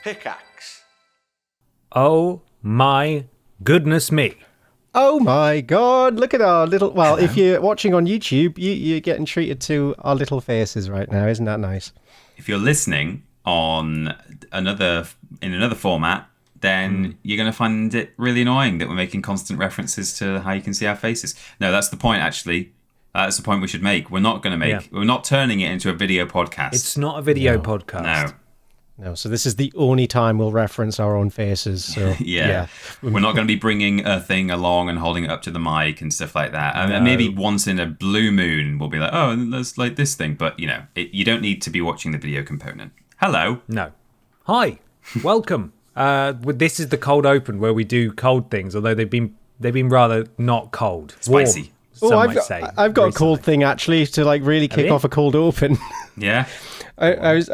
Pickaxe. Oh my goodness me. Oh my god, look at our little... Well, if you're watching on YouTube, you're getting treated to our little faces right now. Isn't that nice? If you're listening in another format, then you're going to find it really annoying that we're making constant references to how you can see our faces. No, that's the point, actually. That's the point we should make. We're not going to we're not turning it into a video podcast. It's not a video podcast. No, so this is the only time we'll reference our own faces. So yeah. We're not going to be bringing a thing along and holding it up to the mic and stuff like that. And maybe once in a blue moon, we'll be like, oh, let's like this thing. But, you don't need to be watching the video component. Hello. No. Hi. Welcome. This is the cold open where we do cold things, although they've been rather not cold. Spicy. Warm, I've got a cold thing actually to like really kick off a cold open. Yeah. I've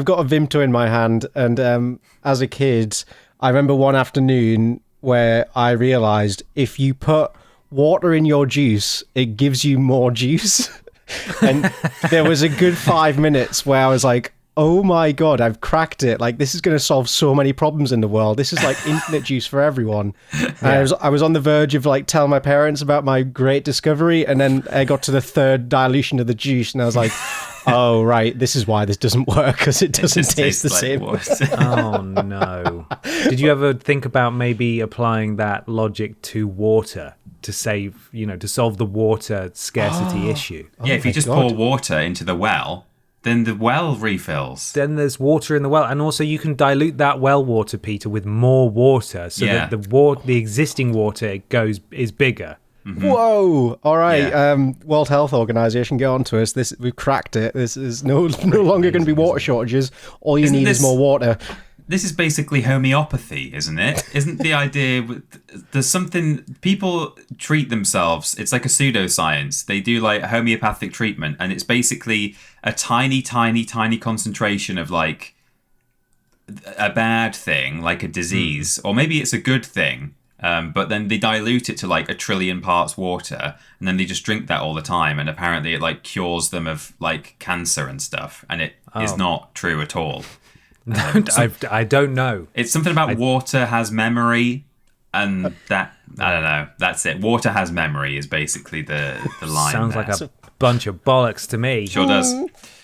got a Vimto in my hand, and as a kid, I remember one afternoon where I realised if you put water in your juice, it gives you more juice. And there was a good 5 minutes where I was like, oh my god, I've cracked it. Like, this is going to solve so many problems in the world. This is like infinite juice for everyone. Yeah. I was on the verge of like telling my parents about my great discovery, and then I got to the third dilution of the juice, and I was like, oh, right, this is why this doesn't work, because it doesn't taste the same. Oh, no. Did you ever think about maybe applying that logic to water to save, to solve the water scarcity issue? Yeah, if you just pour water into the well, then the well refills. Then there's water in the well, and also you can dilute that well water, Peter, with more water, so that the existing water is bigger. Mm-hmm. Whoa! All right, World Health Organization, get on to us. We've cracked it. This is no longer going to be water shortages. All you need is more water. This is basically homeopathy, isn't it? Isn't the idea... There's something... People treat themselves... It's like a pseudoscience. They do like homeopathic treatment, and it's basically a tiny, tiny, tiny concentration of like a bad thing, like a disease, or maybe it's a good thing, but then they dilute it to like 1 trillion parts water, and then they just drink that all the time, and apparently it like cures them of like cancer and stuff, and it is not true at all. I don't know. It's something about water has memory, and that I don't know. That's it. Water has memory is basically the line. Sounds like a bunch of bollocks to me. Sure does.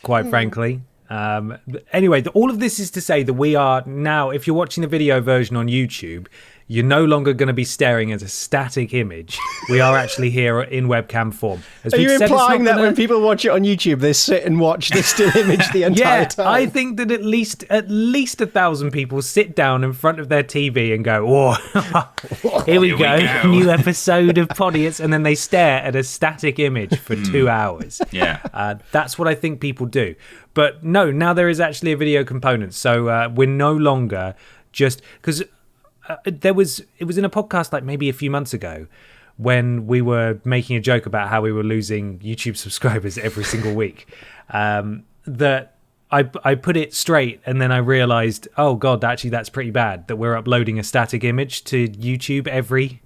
Quite frankly. Anyway, all of this is to say that we are now, if you're watching the video version on YouTube, you're no longer going to be staring at a static image. We are actually here in webcam form. Are you implying that when people watch it on YouTube, they sit and watch the still image the entire time? I think that at least 1,000 people sit down in front of their TV and go, "Oh, here we go, new episode of Podiots," and then they stare at a static image for 2 hours. Yeah, that's what I think people do. But no, now there is actually a video component, so we're no longer just because. It was in a podcast like maybe a few months ago when we were making a joke about how we were losing YouTube subscribers every single week, that I put it straight, and then I realized, oh god, actually that's pretty bad, that we're uploading a static image to YouTube every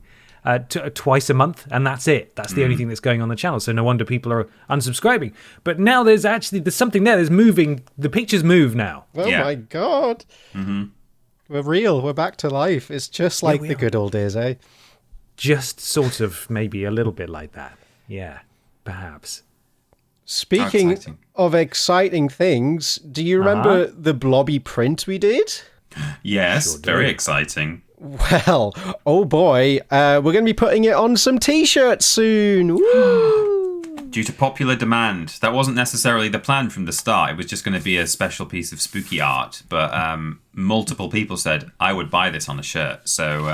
twice a month, and that's it. That's the only thing that's going on the channel, so no wonder people are unsubscribing. But now there's something there. There's moving. The pictures move now. Oh my god. Mm-hmm. We're real. We're back to life. It's just like the good old days, eh? Just sort of maybe a little bit like that. Yeah, perhaps. Speaking of exciting things, do you remember the blobby print we did? Yes, very exciting. Well, oh boy, we're going to be putting it on some t-shirts soon. Woo! Due to popular demand. That wasn't necessarily the plan from the start. It was just going to be a special piece of spooky art. But multiple people said, I would buy this on a shirt. So,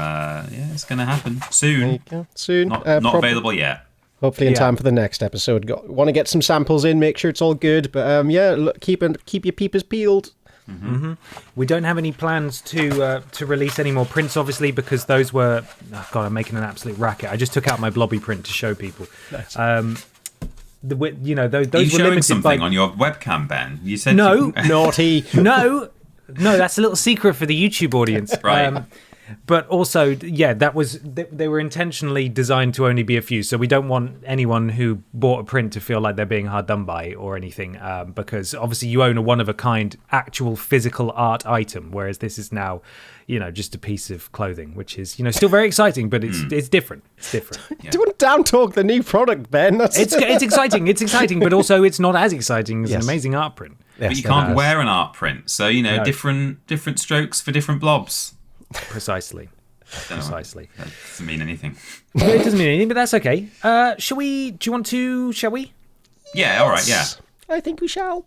it's going to happen soon. There you go. Soon. Not available yet. Hopefully in time for the next episode. Want to get some samples in, make sure it's all good. But look, keep your peepers peeled. Mm-hmm. We don't have any plans to release any more prints, obviously, because those were... Oh, God, I'm making an absolute racket. I just took out my blobby print to show people. Nice. Those Are you were showing something on your webcam, Ben? You said no, naughty. No, that's a little secret for the YouTube audience. Right. But also, yeah, they were intentionally designed to only be a few. So we don't want anyone who bought a print to feel like they're being hard done by or anything, because obviously you own a one-of-a-kind actual physical art item, whereas this is now, just a piece of clothing, which is, still very exciting, but it's different. It's different. Yeah. Don't down talk the new product, Ben. It's exciting. It's exciting, but also it's not as exciting as an amazing art print. Yes, but you can't wear an art print, so different strokes for different blobs. Precisely. That doesn't mean anything. No, it doesn't mean anything, but that's okay. Shall we? Do you want to? Shall we? Yeah. All right. Yeah. I think we shall.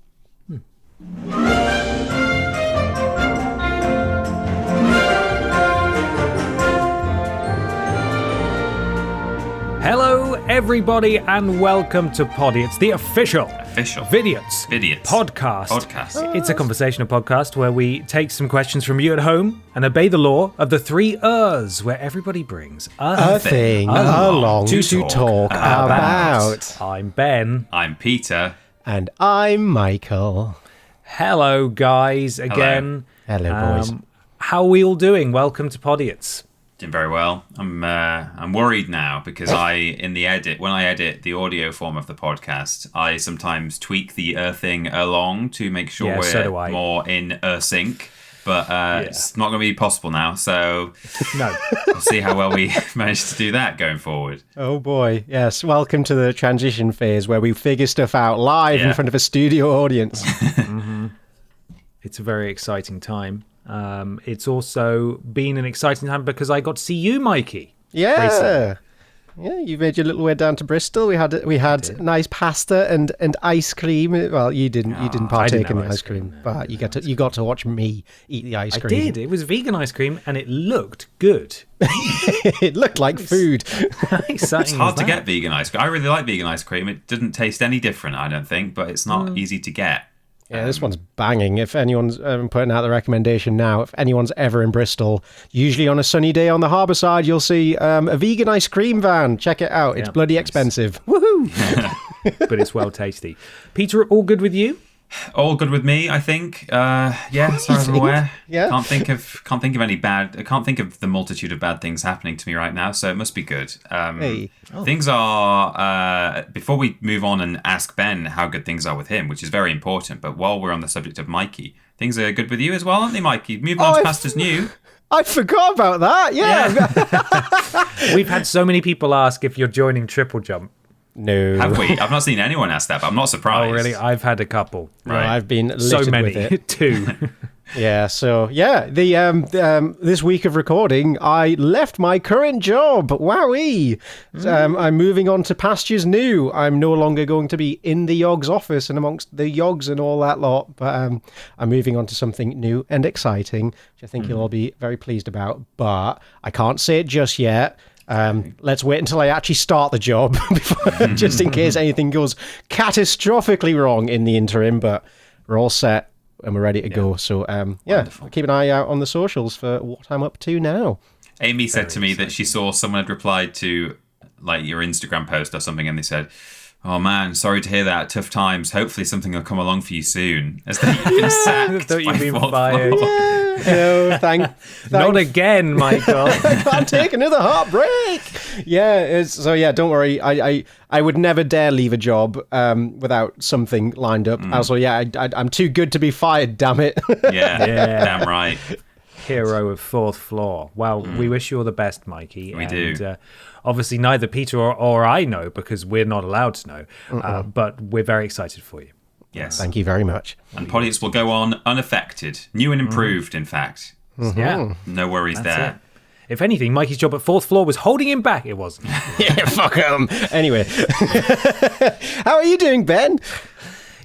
Hello, everybody, and welcome to Podiots, the official Vidiots podcast. It's a conversational podcast where we take some questions from you at home and obey the law of the 3 Rs, where everybody brings a thing along to talk about. I'm Ben. I'm Peter. And I'm Michael. Hello, guys, again. Hello, boys. How are we all doing? Welcome to Podiots. Doing very well. I'm worried now because when I edit the audio form of the podcast, I sometimes tweak the thing along to make sure we're more in sync. But it's not going to be possible now. So no, we'll see how well we manage to do that going forward. Oh boy, yes. Welcome to the transition phase where we figure stuff out live in front of a studio audience. Mm-hmm. It's a very exciting time. It's also been an exciting time because I got to see you, Mikey. Yeah, recently. Yeah. You made your little way down to Bristol. We had nice pasta and ice cream. Well, you didn't partake in the ice cream, but you got to watch me eat the ice cream. I did. It was vegan ice cream, and it looked good. It looked like food. It's hard to get vegan ice cream. I really like vegan ice cream. It didn't taste any different, I don't think, but it's not easy to get. Yeah, this one's banging. If anyone's putting out the recommendation now, if anyone's ever in Bristol, usually on a sunny day on the harbour side, you'll see a vegan ice cream van. Check it out. It's bloody expensive. Woohoo! But it's well tasty. Peter, all good with you? All good with me, I think. As far as I'm aware. Yeah. Can't think of any bad. I can't think of the multitude of bad things happening to me right now, so it must be good. Things are. Before we move on and ask Ben how good things are with him, which is very important, but while we're on the subject of Mikey, things are good with you as well, aren't they, Mikey? Moving on to Pastors New. I forgot about that. Yeah. We've had so many people ask if you're joining Triple Jump. No. Have we? I've not seen anyone ask that, but I'm not surprised. Oh, really? I've had a couple. Right. No, I've been littered so many. With it. 2. Yeah, so the this week of recording, I left my current job. Wowee! I'm moving on to pastures new. I'm no longer going to be in the Yogs office and amongst the Yogs and all that lot, but I'm moving on to something new and exciting, which I think you'll all be very pleased about. But I can't say it just yet. Let's wait until I actually start the job before, just in case anything goes catastrophically wrong in the interim. But we're all set and we're ready to go. So, keep an eye out on the socials for what I'm up to now. Amy said to me that she saw someone had replied to like your Instagram post or something, and they said, "Oh man, sorry to hear that. Tough times. Hopefully something will come along for you soon." As though you've been sacked. Thought you've been fired. No, thank Not again, Michael. I'll take another heartbreak. Don't worry. I would never dare leave a job without something lined up. Also, I'm too good to be fired, damn it. Yeah, damn right. Hero of 4th floor. Well, we wish you all the best, Mikey. We do. Obviously, neither Peter or I know because we're not allowed to know. But we're very excited for you. Yes. Thank you very much. And Podiots will go on unaffected. New and improved, in fact. Yeah. No worries there. It. If anything, Mikey's job at 4th floor was holding him back. It wasn't. Yeah, fuck him. Anyway. How are you doing, Ben?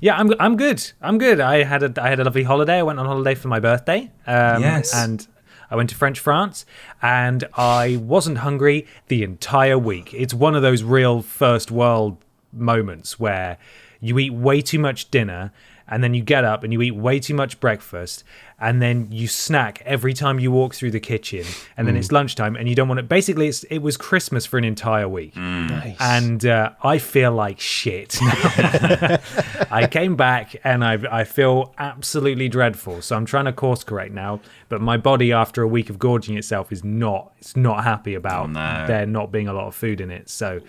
Yeah, I'm good. I had a lovely holiday. I went on holiday for my birthday. Yes. And I went to French France, and I wasn't hungry the entire week. It's one of those real first world moments where you eat way too much dinner, and then you get up and you eat way too much breakfast, and then you snack every time you walk through the kitchen, and then it's lunchtime, and you don't want to. Basically, it was Christmas for an entire week, Nice. and I feel like shit. I came back and I feel absolutely dreadful. So I'm trying to course correct now, but my body after a week of gorging itself is not happy about there not being a lot of food in it. So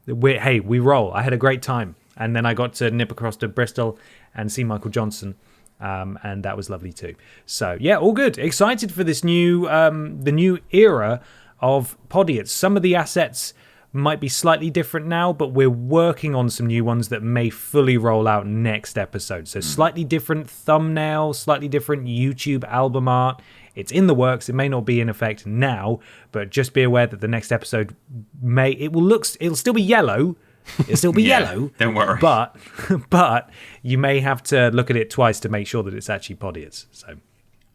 we roll. I had a great time. And then I got to nip across to Bristol and see Michael Johnson, and that was lovely too. So yeah, all good. Excited for this the new era of Podiots. Some of the assets might be slightly different now, but we're working on some new ones that may fully roll out next episode. So slightly different thumbnail, slightly different YouTube album art. It's in the works. It may not be in effect now, but just be aware that the next episode it'll still be yellow. It'll still be yellow. Don't worry. But you may have to look at it twice to make sure that it's actually Podiots. So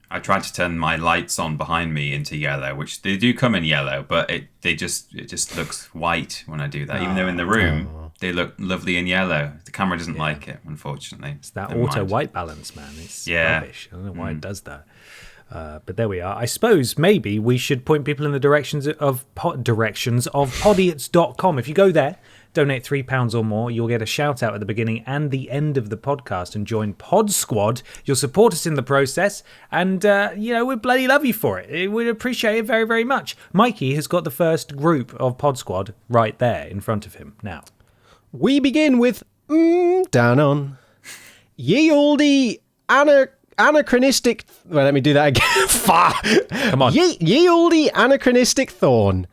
I tried to turn my lights on behind me into yellow, which they do come in yellow, but it just looks white when I do that. Even though in the room they look lovely in yellow. The camera doesn't like it, unfortunately. It's that auto white balance, man. It's rubbish. I don't know why it does that. But there we are. I suppose maybe we should point people in the directions of Podiots.com. If you go there, donate £3 or more, you'll get a shout out at the beginning and the end of the podcast and join Pod Squad. You'll support us in the process, and we'd bloody love you for it. We'd appreciate it very, very much. Mikey has got the first group of Pod Squad right there in front of him now. We begin with down on ye olde anachronistic. Well, let me do that again. Come on. Ye olde anachronistic thorn.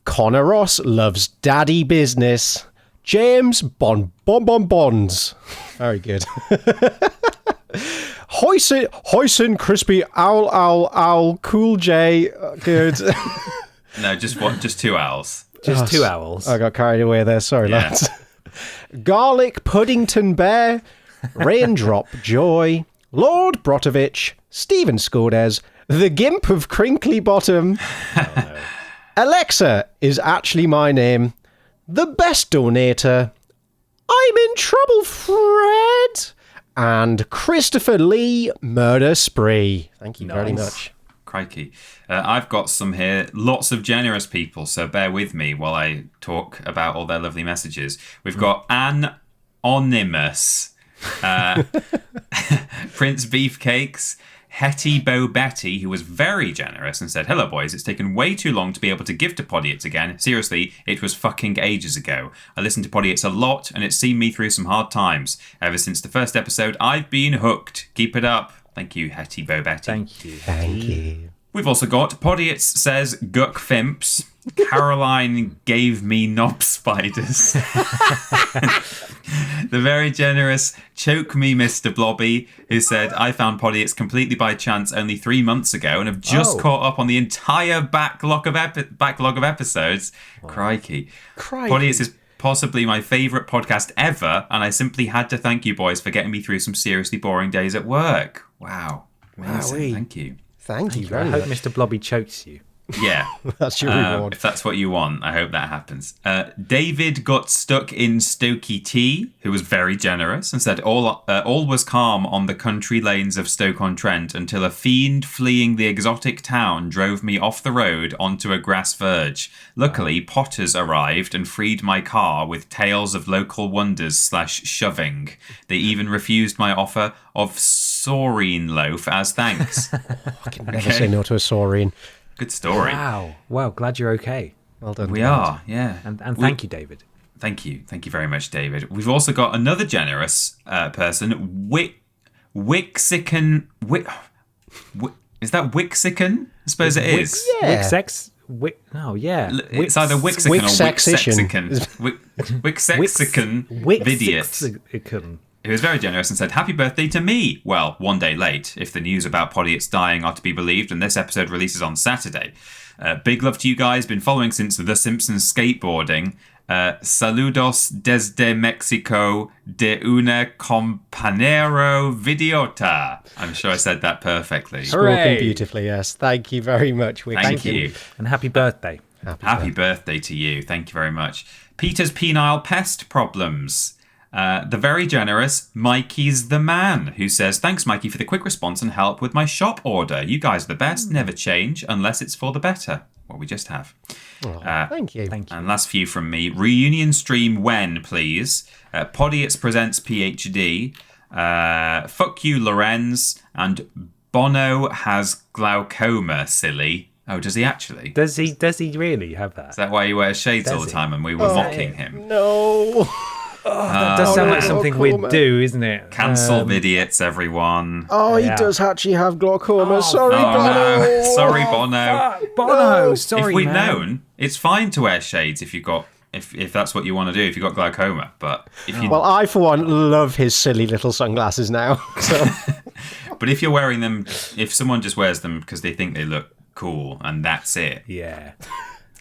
Connor Ross loves daddy business. James bonds. Very good. Hoisin crispy owl cool J. Good. No, just two owls. Just two owls. I got carried away there. Sorry, lads. Garlic Puddington Bear. Raindrop Joy. Lord Brotovich. Stephen Scordes. The Gimp of Crinkly Bottom. Oh, no. Alexa is actually my name. The best donator. I'm in trouble, Fred. And Christopher Lee Murder Spree. Thank you very much. Crikey. I've got some here. Lots of generous people, so bear with me while I talk about all their lovely messages. We've got Anonymous, Prince Beefcakes, Hetty Bo Betty, who was very generous and said, "Hello boys, it's taken way too long to be able to give to Podiots again. Seriously, it was fucking ages ago. I listened to Podiots a lot and it's seen me through some hard times. Ever since the first episode, I've been hooked. Keep it up." Thank you, Hetty Bo Betty. Thank you. Thank you. We've also got Podiots says Guck Fimps. Caroline gave me knob spiders. The very generous Choke Me Mr. Blobby, who said, "I found Podiots completely by chance only 3 months ago and have just caught up on the entire backlog of episodes." Wow. Crikey. Podiots is possibly my favourite podcast ever, and I simply had to thank you boys for getting me through some seriously boring days at work. Wow. Amazing. Thank you. Thank you very I much. hope Mr. Blobby chokes you. Yeah. That's your reward. If that's what you want, I hope that happens. David got stuck in Stokey Tea, who was very generous and said all was calm on the country lanes of Stoke-on-Trent until a fiend fleeing the exotic town drove me off the road onto a grass verge. Luckily, Potters arrived and freed my car with tales of local wonders / shoving. They even refused my offer of saurine loaf as thanks. I can never say no to a saurine. Good story. Wow. Glad you're okay. Well done. We are, yeah. And thank you, David. Thank you very much, David. We've also got another generous person, Wixican. Is that Wixican? I suppose it is. Yeah. Oh, yeah. It's either Wixican or Wixexican. Wixexican Vidiot. Who was very generous and said, "Happy birthday to me." Well, one day late, if the news about Podiots dying are to be believed, and this episode releases on Saturday. Big love to you guys. Been following since The Simpsons skateboarding. Saludos desde Mexico de una compañero Vidiota. I'm sure I said that perfectly. Spoken beautifully, yes. Thank you very much, Wix. Thank you. And happy birthday. Happy birthday to you. Thank you very much. Peter's penile pest problems. The very generous Mikey's the man, who says, thanks, Mikey, for the quick response and help with my shop order. You guys are the best. Never change unless it's for the better. What we just have. Thank you. And last few from me. Reunion stream when, please? Podiots presents PhD. Fuck you, Lorenz. And Bono has glaucoma, silly. Oh, does he actually? Does he really have that? Is that why he wears shades all the time and we were mocking him? No. That does sound like something we'd do, isn't it? Cancel Vidiots, everyone. Oh, he does actually have glaucoma. Sorry, Bono. No. Sorry, Bono. Bono, sorry, If we'd man. known, it's fine to wear shades if you've got if that's what you want to do, if you've got glaucoma. But if you Well, I, for one, love his silly little sunglasses now. So. But if you're wearing them, if someone just wears them because they think they look cool and that's it. Yeah.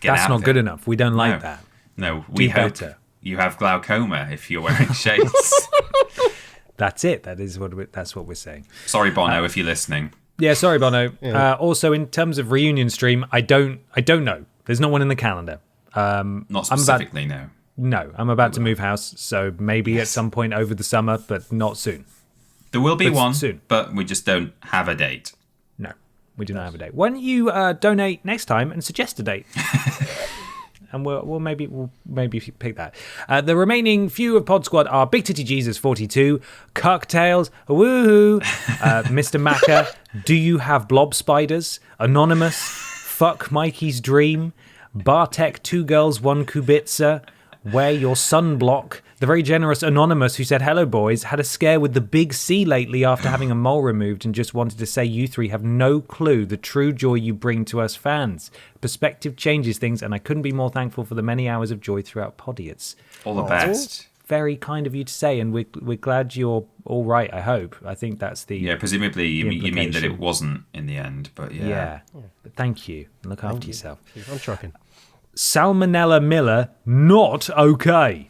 Get That's out not of good it. enough. We don't like that. No, we Do hope better. you have glaucoma if you're wearing shades. That's it. That's what we're saying. Sorry, Bono, if you're listening. Yeah, sorry, Bono. Also, in terms of reunion stream, I don't know. There's not one in the calendar. Not specifically, no. No, I'm about to move house, so maybe at some point over the summer, but not soon. There will be But one, soon. but we just don't have a date. No, we do not have a date. Why don't you donate next time and suggest a date? And we'll maybe pick that. The remaining few of Pod Squad are Big Titty Jesus 42, Cocktails, woohoo, Mr. Macca, Do You Have Blob Spiders, Anonymous, Fuck Mikey's Dream, Bartek 2 Girls 1 Kubitsa, Wear Your Sunblock, the very generous Anonymous, who said, hello boys, had a scare with the big C lately after having a mole removed and just wanted to say you three have no clue the true joy you bring to us fans. Perspective changes things, and I couldn't be more thankful for the many hours of joy throughout Podiots. All the best. Very kind of you to say, and we're glad you're all right, I hope. I think that's the... Yeah, presumably you mean that implication. it wasn't in the end, but yeah. Yeah. But thank you. Look after yourself. Keep on trucking. Salmonella Miller, not okay.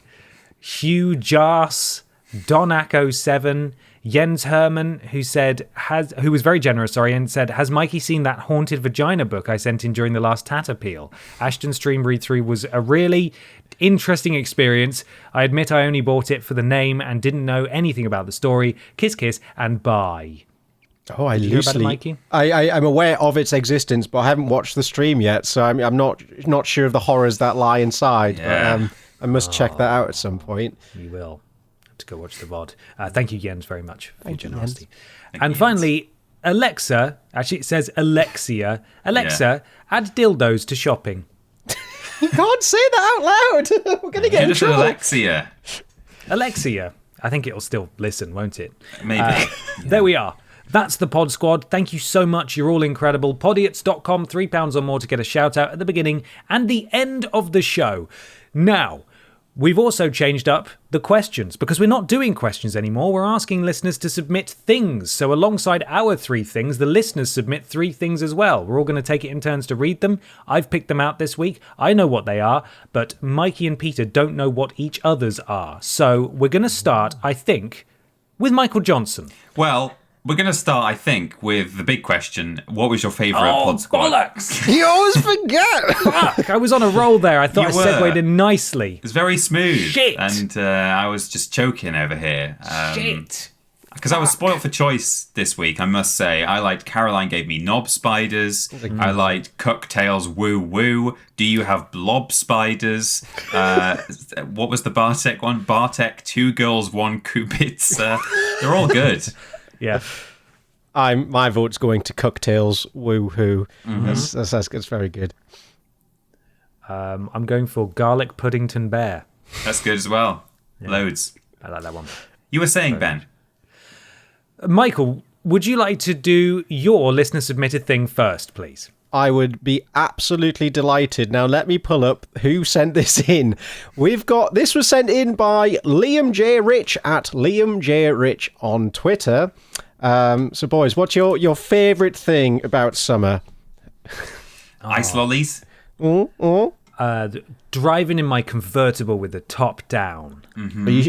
Hugh Jas, Donaco7, Jens Herman, who was very generous, and said, has Mikey seen that haunted vagina book I sent in during the last Tat Appeal? Ashton Stream read through was a really interesting experience. I admit I only bought it for the name and didn't know anything about the story. Kiss, kiss, and bye. Oh, I Did you hear about it, loosely. Mikey? I'm aware of its existence, but I haven't watched the stream yet, so I'm not sure of the horrors that lie inside. Yeah. But I must check that out at some point. You will have to go watch the VOD. Thank you, Jens, very much for your you, generosity. Thank And you, finally, Alexa, actually it says Alexia. Alexa, add dildos to shopping. You can't say that out loud. We're going to get in Just trouble. Alexia. Alexia. I think it'll still listen, won't it? Maybe. There we are. That's the Pod Squad. Thank you so much. You're all incredible. Podiots.com, £3 or more to get a shout out at the beginning and the end of the show. Now, we've also changed up the questions because we're not doing questions anymore. We're asking listeners to submit things. So alongside our 3 things, the listeners submit 3 things as well. We're all going to take it in turns to read them. I've picked them out this week. I know what they are, but Mikey and Peter don't know what each other's are. So we're going to start, I think, with Michael Johnson. Well, we're going to start, I think, with the big question. What was your favourite Pod Squad? bollocks! You always forget. Fuck, I was on a roll there. I thought You I segued were. in nicely. It's very smooth. Shit. And I was just choking over here. Shit. Because I was spoiled for choice this week, I must say. I liked Caroline gave me knob spiders. I liked Cocktails woo woo. Do you have blob spiders? What was the Bartek one? Bartek 2 girls 1 kubitsa. They're all good. Yeah. My vote's going to Cocktails. Woohoo! That's very good. I'm going for Garlic Puddington Bear. That's good as well. Loads. I like that one. You were saying, Ben? Michael, would you like to do your listener submitted thing first, please? I would be absolutely delighted. Now, let me pull up who sent this in. This was sent in by Liam J. Rich at Liam J. Rich on Twitter. So, boys, what's your favourite thing about summer? Ice lollies? Driving in my convertible with the top down.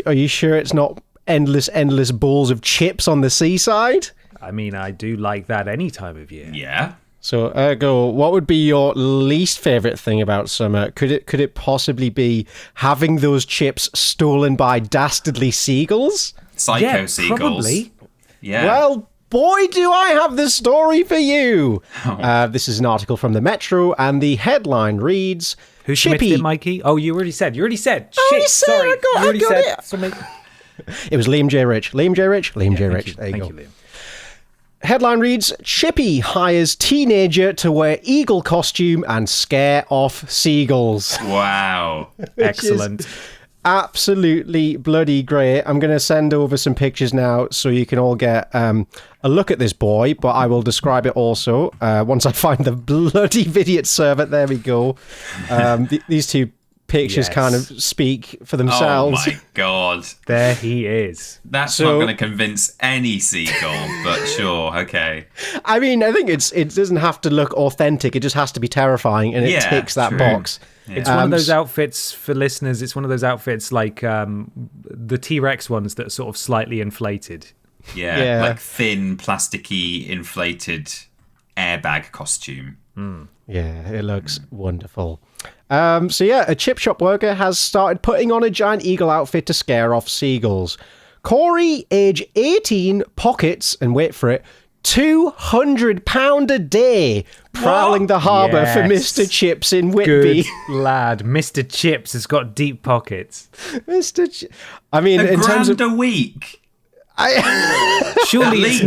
Are you sure it's not endless bowls of chips on the seaside? I mean, I do like that any time of year. Yeah. So, Ergo, what would be your least favourite thing about summer? Could it possibly be having those chips stolen by dastardly seagulls? Psycho seagulls. Probably. Yeah. Well, boy, do I have the story for you. This is an article from the Metro, and the headline reads... Who submitted it, Mikey? Oh, you already said. Shit, sorry. I got it. It was Liam J. Rich. Liam J. Rich. There you go. Thank you, Liam. Headline reads, Chippy hires teenager to wear eagle costume and scare off seagulls. Wow. Excellent. Absolutely bloody great. I'm going to send over some pictures now so you can all get a look at this boy, but I will describe it also once I find the bloody Vidiots server. There we go. These two pictures kind of speak for themselves. Oh my god. There he is. That's not going to convince any seagull, but sure, okay. I mean, I think it doesn't have to look authentic. It just has to be terrifying, and it ticks that box. Yeah. It's one of those outfits for listeners. It's one of those outfits like the T-Rex ones that are sort of slightly inflated. Yeah, like thin, plasticky, inflated airbag costume. Yeah, it looks wonderful. A chip shop worker has started putting on a giant eagle outfit to scare off seagulls. Corey, age 18, pockets, and wait for it, £200 a day, prowling the harbour for Mr. Chips in Whitby. Good lad. Mr. Chips has got deep pockets. I mean, in terms of a week. Surely he's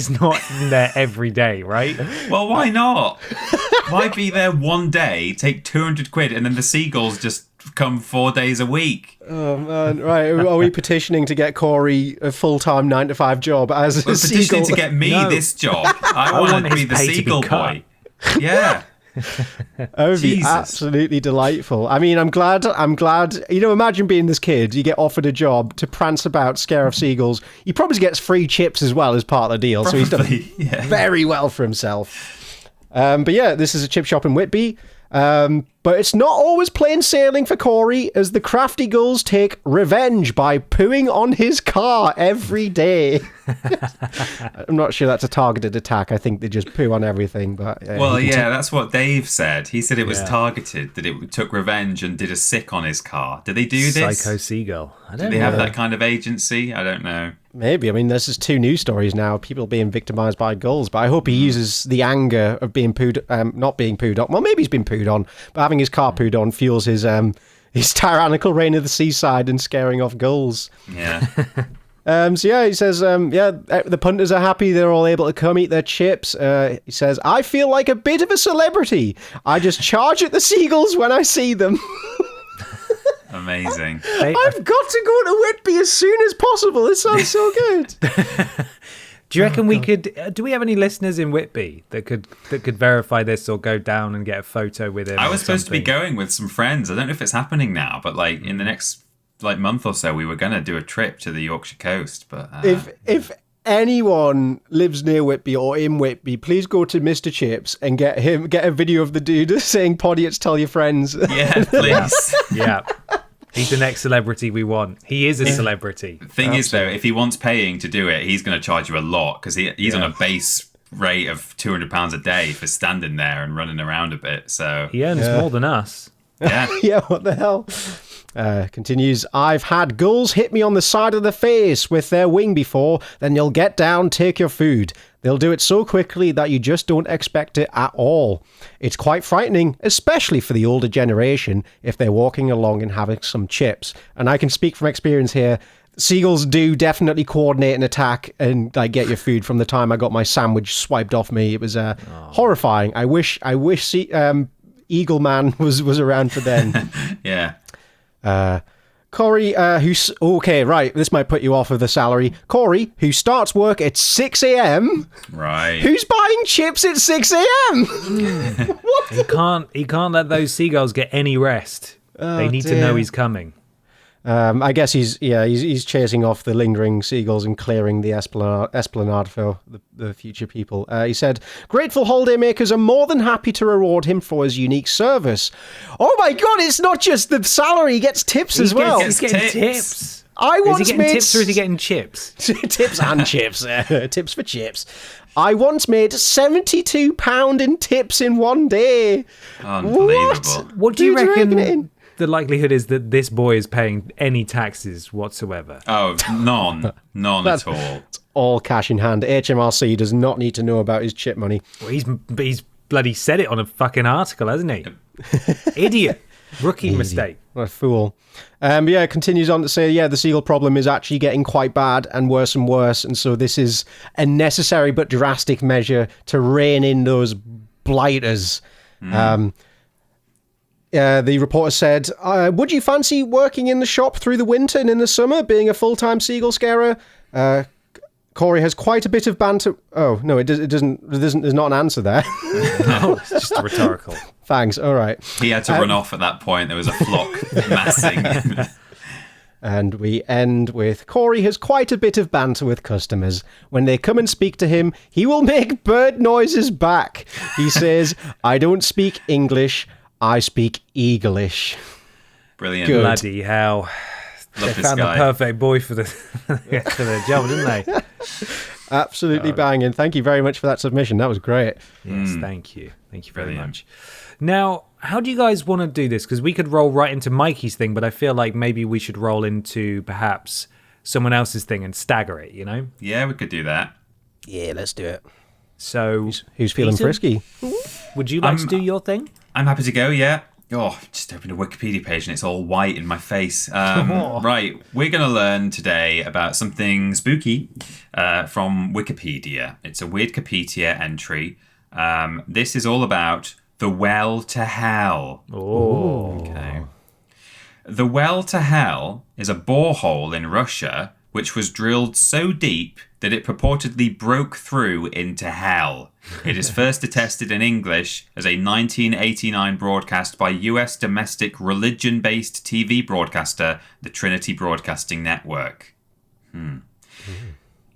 not in there every day, right? Well, why not? Why be there one day, take 200 quid, and then the seagulls just come 4 days a week? Oh man, right? Are we petitioning to get Corey a full-time 9-to-5 job as a seagull? Petitioning to get me this job. I want to be the seagull boy. Yeah. That would be absolutely delightful. I mean, I'm glad. Imagine being this kid. You get offered a job to prance about, scare off seagulls. He probably gets free chips as well as part of the deal. Probably, so he's done very well for himself. This is a chip shop in Whitby. But it's not always plain sailing for Corey, as the crafty gulls take revenge by pooing on his car every day. I'm not sure that's a targeted attack. I think they just poo on everything. But that's what Dave said. He said it was targeted, that it took revenge and did a sick on his car. Did they do this? Psycho Seagull. I don't know. Do they have that kind of agency? I don't know. Maybe. I mean, there's just 2 news stories now. People being victimized by gulls. But I hope he uses the anger of being not being pooed on. Well, maybe he's been pooed on, but having his car pooed on fuels his tyrannical reign of the seaside and scaring off gulls. Yeah. He says, the punters are happy. They're all able to come eat their chips. He says, I feel like a bit of a celebrity. I just charge at the seagulls when I see them. Amazing. I've got to go to Whitby as soon as possible. This sounds so good. Do you reckon we could? Do we have any listeners in Whitby that could verify this or go down and get a photo with him? I was supposed to be going with some friends. I don't know if it's happening now, but in the next month or so, we were going to do a trip to the Yorkshire coast. But if anyone lives near Whitby or in Whitby, please go to Mr. Chips and get a video of the dude saying "Podiots, tell your friends." Yeah, please. Yeah. He's the next celebrity we want. He is a celebrity. The thing is, though, if he wants paying to do it, he's going to charge you a lot, because he's on a base rate of £200 a day for standing there and running around a bit. So he earns more than us. Yeah. Yeah, what the hell? Continues, I've had gulls hit me on the side of the face with their wing before, then you'll get down, take your food. They'll do it so quickly that you just don't expect it at all. It's quite frightening, especially for the older generation, if they're walking along and having some chips. And I can speak from experience here. Seagulls do definitely coordinate an attack and get your food. From the time I got my sandwich swiped off me, it was horrifying. I wish Eagle Man was around for then. Yeah. Corey, this might put you off of the salary. Corey, who starts work at 6 a.m. Right. Who's buying chips at 6 a.m.? What? He can't let those seagulls get any rest. They need to know he's coming. I guess he's chasing off the lingering seagulls and clearing the esplanade for the future people. He said, grateful holidaymakers are more than happy to reward him for his unique service. Oh my God, it's not just the salary, he gets tips as well. He's getting tips. I Is once he getting made tips or is he getting chips? tips and chips. Tips for chips. I once made £72 in tips in one day. Unbelievable. What do you Dude's raking it reckon in. the likelihood is that this boy is paying any taxes whatsoever? Oh, none at all. It's all cash in hand. HMRC does not need to know about his chip money. Well, he's bloody said it on a fucking article, hasn't he? Idiot. Rookie mistake. What a fool. It continues on to say, the seagull problem is actually getting quite bad and worse. And so this is a necessary but drastic measure to rein in those blighters. The reporter said, would you fancy working in the shop through the winter and in the summer, being a full-time seagull scarer? Corey has quite a bit of banter. Oh, no, it doesn't. There's not an answer there. No, it's just rhetorical. Thanks. All right. He had to run off at that point. There was a flock massing. And we end with Corey has quite a bit of banter with customers. When they come and speak to him, he will make bird noises back. He says, I don't speak English, I speak Eaglish. Brilliant. Good. Bloody hell. Love They this found guy. the perfect boy for the job, didn't they? Absolutely banging. Thank you very much for that submission. That was great. Yes, thank you. Thank you very Brilliant. much. Now, how do you guys want to do this? Because we could roll right into Mikey's thing, but I feel like maybe we should roll into perhaps someone else's thing and stagger it, you know? Yeah, we could do that. Yeah, let's do it. So, Who's feeling Peter? frisky? would you like to do your thing? I'm happy to go, yeah. Oh, just opened a Wikipedia page and it's all white in my face. Right, we're going to learn today about something spooky from Wikipedia. It's a Weirdcopedia entry. This is all about the well to hell. Oh. Okay. The well to hell is a borehole in Russia which was drilled so deep that it purportedly broke through into hell. It is first attested in English as a 1989 broadcast by US domestic religion-based TV broadcaster, the Trinity Broadcasting Network.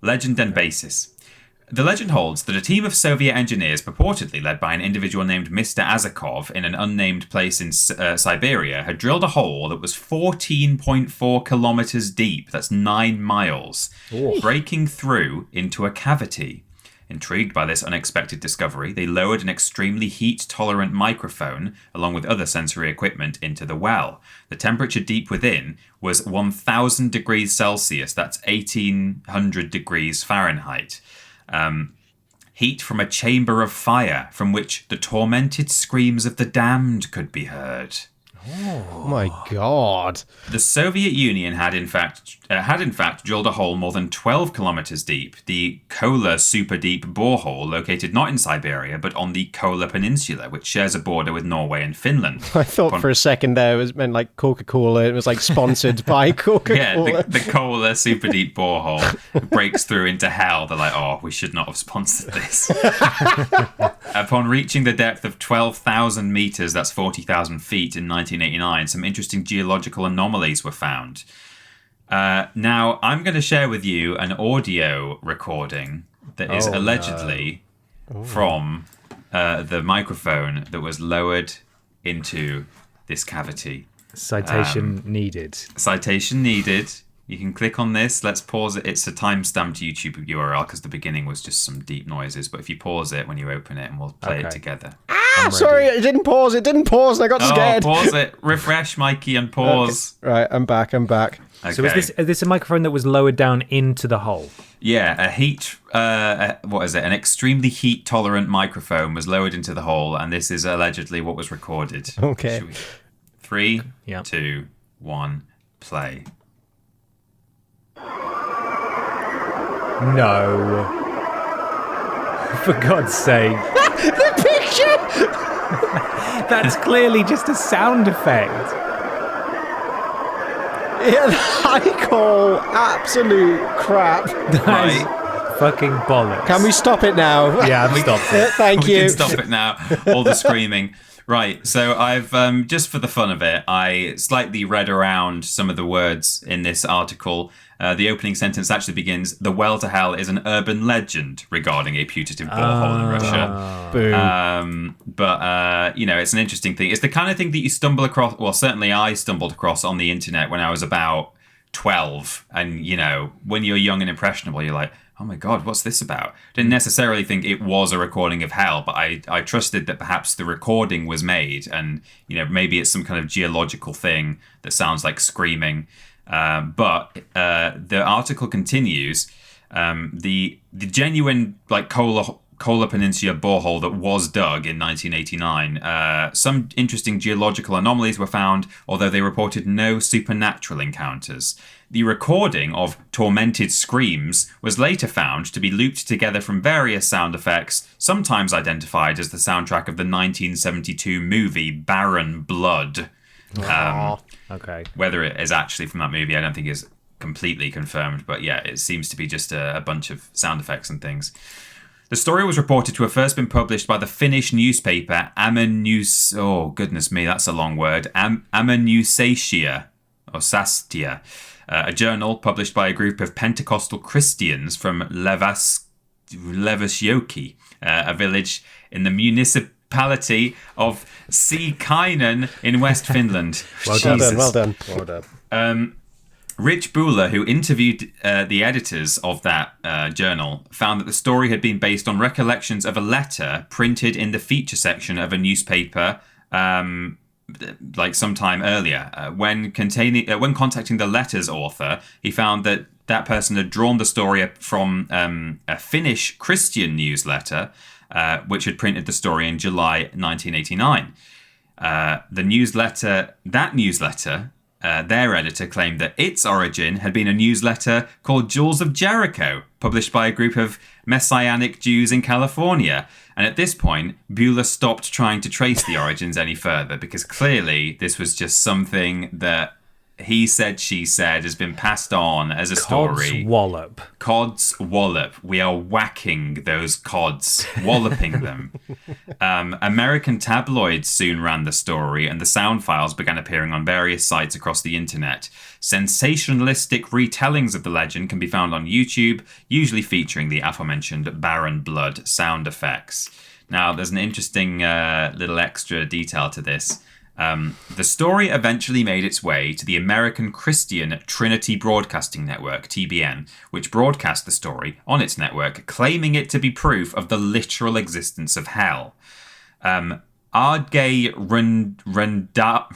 Legend and basis. The legend holds that a team of Soviet engineers, purportedly led by an individual named Mr. Azakov in an unnamed place in Siberia, had drilled a hole that was 14.4 kilometers deep, that's 9 miles, breaking through into a cavity. Intrigued by this unexpected discovery, they lowered an extremely heat-tolerant microphone, along with other sensory equipment, into the well. The temperature deep within was 1,000 degrees Celsius, that's 1,800 degrees Fahrenheit. Heat from a chamber of fire from which the tormented screams of the damned could be heard. Oh my God. The Soviet Union had in fact drilled a hole more than 12 kilometers deep, the Kola super deep borehole located not in Siberia but on the Kola Peninsula, which shares a border with Norway and Finland. I thought for a second there it was meant like Coca-Cola. It was like sponsored by Coca-Cola. Yeah, the Kola super deep borehole breaks through into hell. They're like, oh, we should not have sponsored this. Upon reaching the depth of 12,000 meters, that's 40,000 feet in 1989, some interesting geological anomalies were found. Now, I'm going to share with you an audio recording that is allegedly from the microphone that was lowered into this cavity. Citation needed. Citation needed. You can click on this. Let's pause it. It's a time-stamped YouTube URL because the beginning was just some deep noises. But if you pause it when you open it, and we'll play it together. Sorry, it didn't pause. It didn't pause and I got scared. Pause it. Refresh, Mikey, and pause. Okay. Right, I'm back. Okay. So is this a microphone that was lowered down into the hole? Yeah, an extremely heat-tolerant microphone was lowered into the hole, and this is allegedly what was recorded. Okay. 3, 2, 1, play. No. For God's sake. The picture! That's clearly just a sound effect. Yeah, I call absolute crap. That is fucking bollocks. Can we stop it now? Yeah, I've stopped it. Thank We you. can stop it now. All the screaming. Right, so I've, just for the fun of it, I slightly read around some of the words in this article. The opening sentence actually begins, "The well to hell is an urban legend regarding a putative borehole in Russia." Boom. But it's an interesting thing. It's the kind of thing that you stumble across, well, certainly I stumbled across on the internet when I was about 12. And, when you're young and impressionable, you're like, oh my God, what's this about? Didn't necessarily think it was a recording of hell, but I trusted that perhaps the recording was made and, maybe it's some kind of geological thing that sounds like screaming. But the article continues. The genuine Kola Peninsula borehole that was dug in 1989, some interesting geological anomalies were found, although they reported no supernatural encounters. The recording of tormented screams was later found to be looped together from various sound effects, sometimes identified as the soundtrack of the 1972 movie Barren Blood. Okay. Whether it is actually from that movie, I don't think is completely confirmed, but yeah, it seems to be just a bunch of sound effects and things. The story was reported to have first been published by the Finnish newspaper oh goodness me, that's a long word, Amanuensia, or Sastia, a journal published by a group of Pentecostal Christians from Levasioki, a village in the municipality of Siikainen in West Finland. Well done. Rich Buller, who interviewed the editors of that journal, found that the story had been based on recollections of a letter printed in the feature section of a newspaper sometime earlier. When contacting the letter's author, he found that that person had drawn the story from a Finnish Christian newsletter, which had printed the story in July 1989. Their editor claimed that its origin had been a newsletter called Jewels of Jericho, published by a group of Messianic Jews in California. And at this point, Bueller stopped trying to trace the origins any further, because clearly this was just something that he said, she said, has been passed on as a story. Cod's wallop. We are whacking those cods, walloping them. American tabloids soon ran the story, and the sound files began appearing on various sites across the internet. Sensationalistic retellings of the legend can be found on YouTube, usually featuring the aforementioned Barren Blood sound effects. Now, there's an interesting little extra detail to this. The story eventually made its way to the American Christian Trinity Broadcasting Network, TBN, which broadcast the story on its network, claiming it to be proof of the literal existence of hell. Ardgeir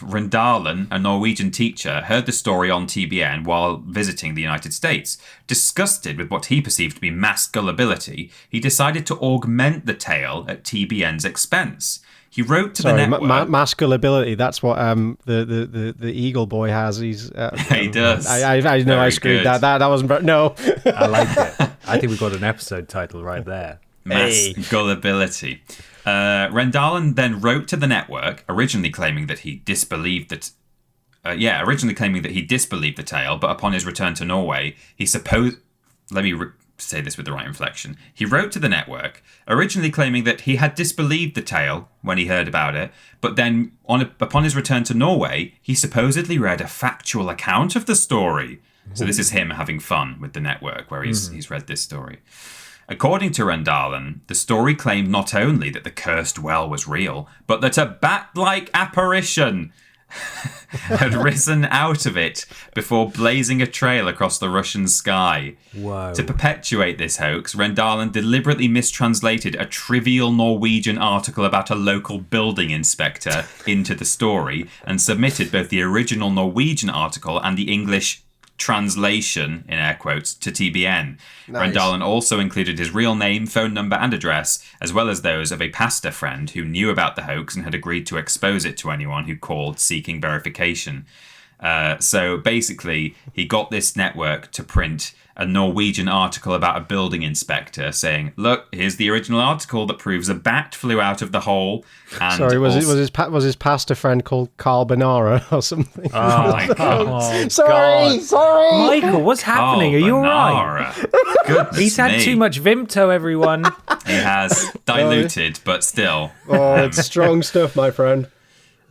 Rendalen, a Norwegian teacher, heard the story on TBN while visiting the United States. Disgusted with what he perceived to be mass gullibility, he decided to augment the tale at TBN's expense. He wrote to the network. Mass gullibility. That's what the Eagle Boy has. He's he does. I know. I screwed that. That wasn't. No. I like it. I think we've got an episode title right there. Mass gullibility. Rendalen then wrote to the network, originally claiming that he disbelieved the tale, but upon his return to Norway, he supposed. Let me say this with the right inflection. He wrote to the network, originally claiming that he had disbelieved the tale when he heard about it, but then upon his return to Norway, he supposedly read a factual account of the story. So this is him having fun with the network, where he's read this story. According to Rendalen, the story claimed not only that the cursed well was real, but that a bat-like apparition had risen out of it before blazing a trail across the Russian sky. Whoa. To perpetuate this hoax, Rendalen deliberately mistranslated a trivial Norwegian article about a local building inspector into the story and submitted both the original Norwegian article and the English translation, in air quotes, to TBN. Nice. Rendalen also included his real name, phone number, and address, as well as those of a pastor friend who knew about the hoax and had agreed to expose it to anyone who called seeking verification. So basically, he got this network to print a Norwegian article about a building inspector saying, look, here's the original article that proves a bat flew out of the hole. And sorry, was his pastor friend called Carl Benara or something? Oh my God. Sorry. Michael, what's happening? Are you all right? He's had too much Vimto, everyone. He has diluted, but still. Oh, it's strong stuff, my friend.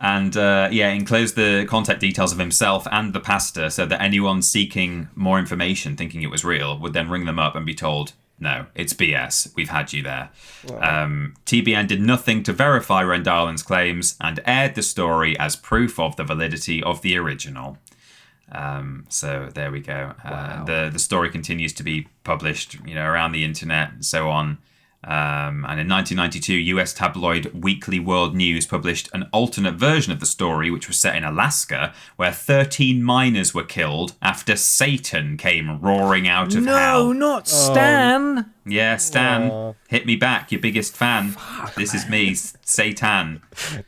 And enclosed the contact details of himself and the pastor so that anyone seeking more information, thinking it was real, would then ring them up and be told, no, it's BS. We've had you there. Wow. TBN did nothing to verify Rendalen's claims and aired the story as proof of the validity of the original. So there we go. Wow. The story continues to be published, around the internet and so on. And in 1992, US tabloid Weekly World News published an alternate version of the story, which was set in Alaska, where 13 miners were killed after Satan came roaring out of hell. No, not Stan. Yeah, Stan, hit me back, your biggest fan. This is me, Satan.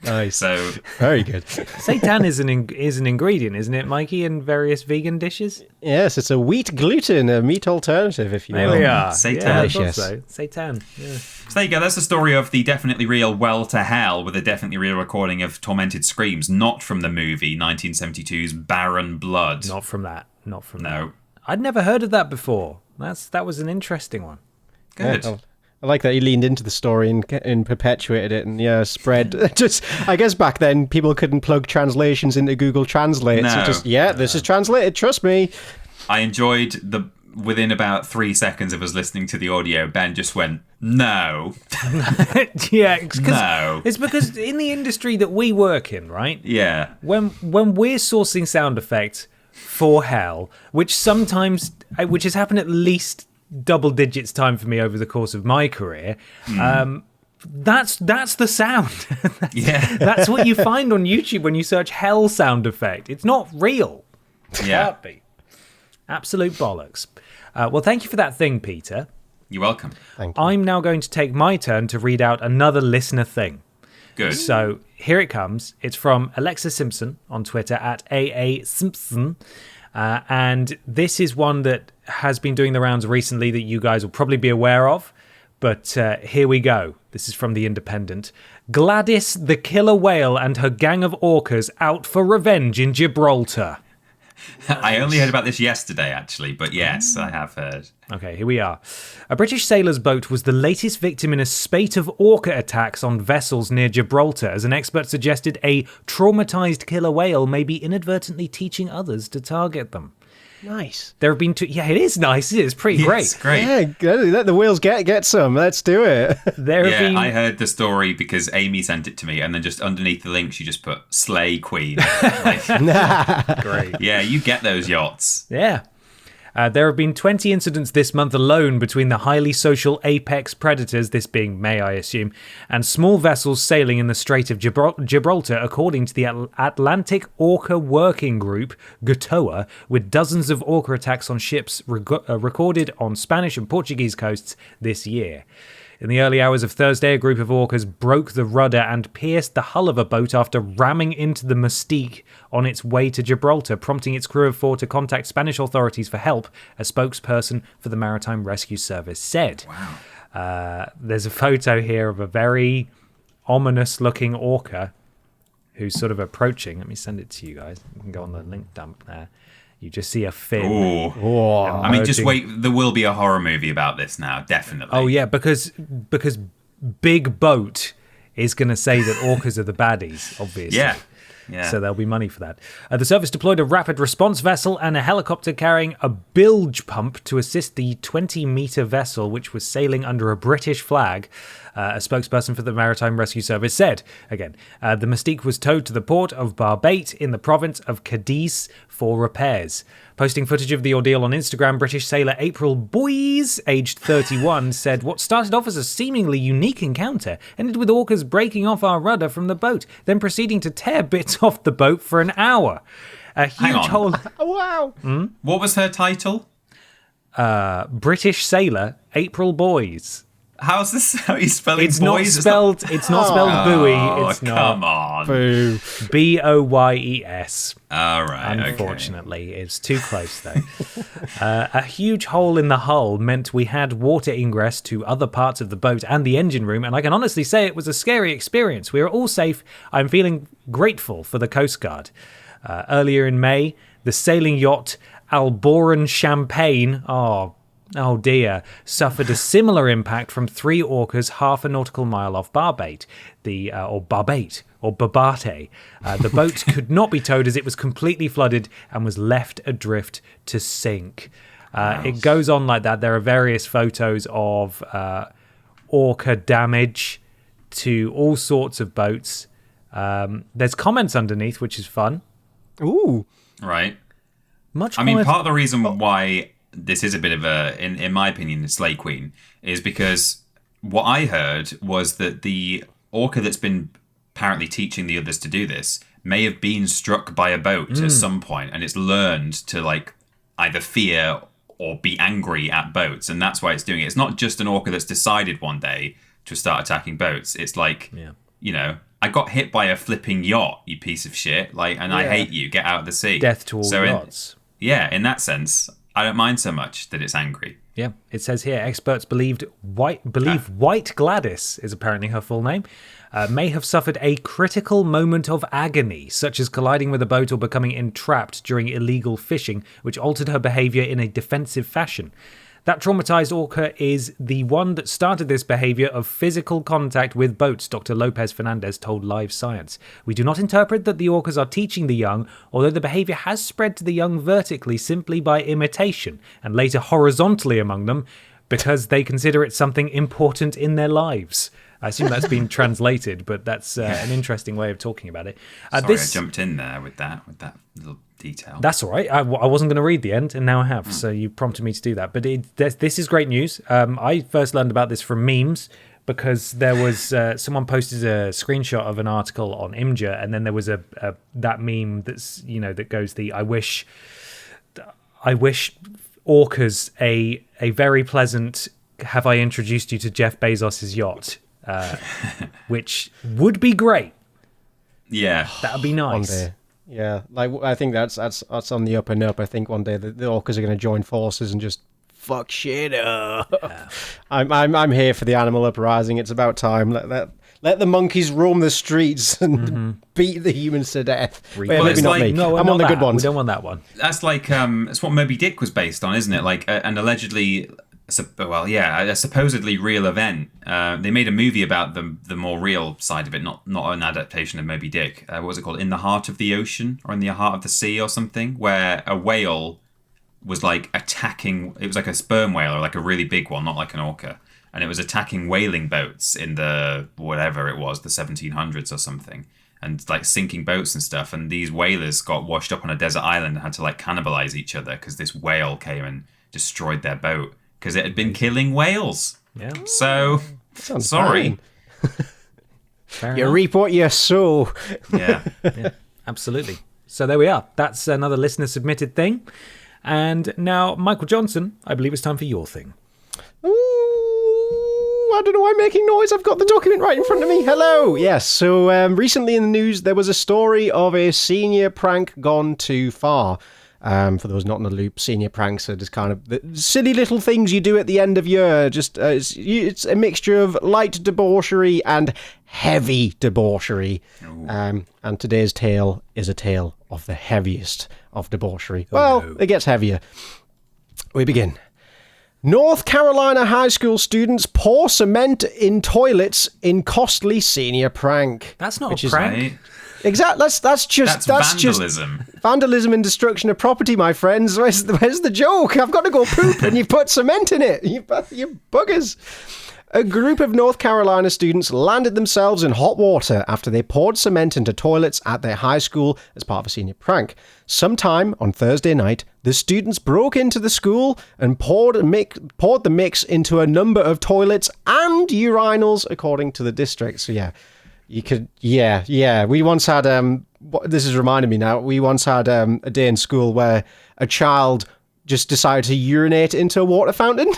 Nice. So Very good. Seitan is an ingredient, isn't it, Mikey, in various vegan dishes? Yes, it's a wheat gluten, a meat alternative, if you will. There we are. Seitan. Yeah, I thought Delicious. so. Seitan. Yeah. So there you go. That's the story of the definitely real Well to Hell with a definitely real recording of Tormented Screams, not from the movie 1972's Barren Blood. Not from that. Not from that. No. I'd never heard of that before. That was an interesting one. Good. Yeah, I like that he leaned into the story and perpetuated it and spread. Just, I guess back then people couldn't plug translations into Google Translate. No. So just, this is translated, trust me. I enjoyed within about 3 seconds of us listening to the audio, Ben just went, no. Yeah, No. it's because in the industry that we work in, right? Yeah. When we're sourcing sound effects for hell, which has happened at least double digits time for me over the course of my career, that's the sound. Yeah. That's what you find on YouTube when you search hell sound effect. It's not real. Yeah. Can't be. Absolute bollocks. Well, thank you for that thing, Peter. You're welcome. Thank you. I'm now going to take my turn to read out another listener thing. Good. So here it comes. It's from Alexa Simpson on Twitter at AA Simpson. And this is one that has been doing the rounds recently that you guys will probably be aware of. But here we go. This is from The Independent. Gladys the killer whale and her gang of orcas out for revenge in Gibraltar. I only heard about this yesterday, actually, but yes, I have heard. Okay, here we are. A British sailor's boat was the latest victim in a spate of orca attacks on vessels near Gibraltar, as an expert suggested a traumatized killer whale may be inadvertently teaching others to target them. Nice. There have been two... Yeah, it is nice. It is pretty great. It's great. Yeah, let the whales get some. Let's do it. There have been... I heard the story because Amy sent it to me, and then just underneath the link, she just put "Slay Queen." Great. Yeah, you get those yachts. Yeah. There have been 20 incidents this month alone between the highly social apex predators, this being May, I assume, and small vessels sailing in the Strait of Gibraltar, according to the Atlantic Orca Working Group, GATOA, with dozens of orca attacks on ships recorded on Spanish and Portuguese coasts this year. In the early hours of Thursday, a group of orcas broke the rudder and pierced the hull of a boat after ramming into the Mystique on its way to Gibraltar, prompting its crew of 4 to contact Spanish authorities for help, a spokesperson for the Maritime Rescue Service said. Wow. There's a photo here of a very ominous-looking orca who's sort of approaching. Let me send it to you guys. You can go on the link dump there. You just see a fin. Ooh. I mean, just wait. There will be a horror movie about this now, definitely. Oh yeah, because Big Boat is going to say that orcas are the baddies, obviously. Yeah. So there'll be money for that. The service deployed a rapid response vessel and a helicopter carrying a bilge pump to assist the 20-metre vessel, which was sailing under a British flag. A spokesperson for the Maritime Rescue Service said, again, the Mystique was towed to the port of Barbate in the province of Cadiz for repairs. Posting footage of the ordeal on Instagram, British sailor April Boys, aged 31, said, what started off as a seemingly unique encounter ended with orcas breaking off our rudder from the boat, then proceeding to tear bits off the boat for an hour. A huge hole... Wow. What was her title? British sailor April Boys. How's this? How are you spelling It's boys? not spelled buoy. It's not. Come on. Boo. Boyes. All right. Unfortunately, it's too close though. A huge hole in the hull meant we had water ingress to other parts of the boat and the engine room, and I can honestly say it was a scary experience. We are all safe. I'm feeling grateful for the Coast Guard. Earlier in May, the sailing yacht Alboran Champagne, oh dear, suffered a similar impact from 3 orcas half a nautical mile off Barbate, or Barbate. The boat could not be towed as it was completely flooded and was left adrift to sink. It goes on like that. There are various photos of orca damage to all sorts of boats. There's comments underneath, which is fun. Ooh. Right. Much I mean, more part of the reason why this is a bit of a, in my opinion, a slay queen is because what I heard was that the orca that's been apparently teaching the others to do this may have been struck by a boat at some point, and it's learned to like either fear or be angry at boats, and that's why it's doing it. It's not just an orca that's decided one day to start attacking boats. It's like, you know, I got hit by a flipping yacht, you piece of shit, like, and I hate you. Get out of the sea. death to all yachts. In that sense, I don't mind so much that it's angry. Yeah, it says here, experts believe White Gladys is apparently her full name, may have suffered a critical moment of agony, such as colliding with a boat or becoming entrapped during illegal fishing, which altered her behaviour in a defensive fashion. That traumatized orca is the one that started this behavior of physical contact with boats, Dr. Lopez Fernandez told Live Science. We do not interpret that the orcas are teaching the young, although the behavior has spread to the young vertically simply by imitation, and later horizontally among them, because they consider it something important in their lives. I assume that's been translated, but that's an interesting way of talking about it. Sorry, I jumped in there with that little detail. That's all right. I wasn't going to read the end, and now I have, so you prompted me to do that. But this is great news. I first learned about this from memes, because there was someone posted a screenshot of an article on Imgur, and then there was that meme that's, you know, that goes I wish orcas a very pleasant have I introduced you to Jeff Bezos's yacht. Which would be great. Yeah, that would be nice. One day. Yeah, like I think that's on the up and up. I think one day the orcas are going to join forces and just fuck shit up. Yeah. I'm here for the animal uprising. It's about time. Let the monkeys roam the streets and beat the humans to death. Well, maybe not like, me. No, I'm on the good ones. We don't want that one. That's like it's what Moby Dick was based on, isn't it? Like an allegedly. A supposedly real event. They made a movie about the more real side of it, not an adaptation of Moby Dick. What was it called? In the Heart of the Ocean or In the Heart of the Sea or something, where a whale was like attacking. It was like a sperm whale or like a really big one, not like an orca, and it was attacking whaling boats in the whatever it was, the 1700s or something, and like sinking boats and stuff. And these whalers got washed up on a desert island and had to like cannibalize each other because this whale came and destroyed their boat. Because it had been killing whales. Yeah. So, sorry. You reap what you sow. Yeah. Yeah, absolutely. So there we are. That's another listener-submitted thing. And now, Michael Johnson, I believe it's time for your thing. Ooh, I don't know why I'm making noise. I've got the document right in front of me. Hello. Yes, so recently in the news, there was a story of a senior prank gone too far. For those not in the loop, senior pranks are just kind of the silly little things you do at the end of year. Just it's a mixture of light debauchery and heavy debauchery. And today's tale is a tale of the heaviest of debauchery. It gets heavier. We begin. North Carolina high school students pour cement in toilets in costly senior prank. That's not a prank. Right? Exactly. That's vandalism. Just vandalism and destruction of property, my friends. Where's the joke? I've got to go poop, and you put cement in it. You buggers. A group of North Carolina students landed themselves in hot water after they poured cement into toilets at their high school as part of a senior prank. Sometime on Thursday night, the students broke into the school and poured the mix into a number of toilets and urinals, according to the district. So yeah. You could, yeah. We once had, this is reminding me now, we once had a day in school where a child just decided to urinate into a water fountain.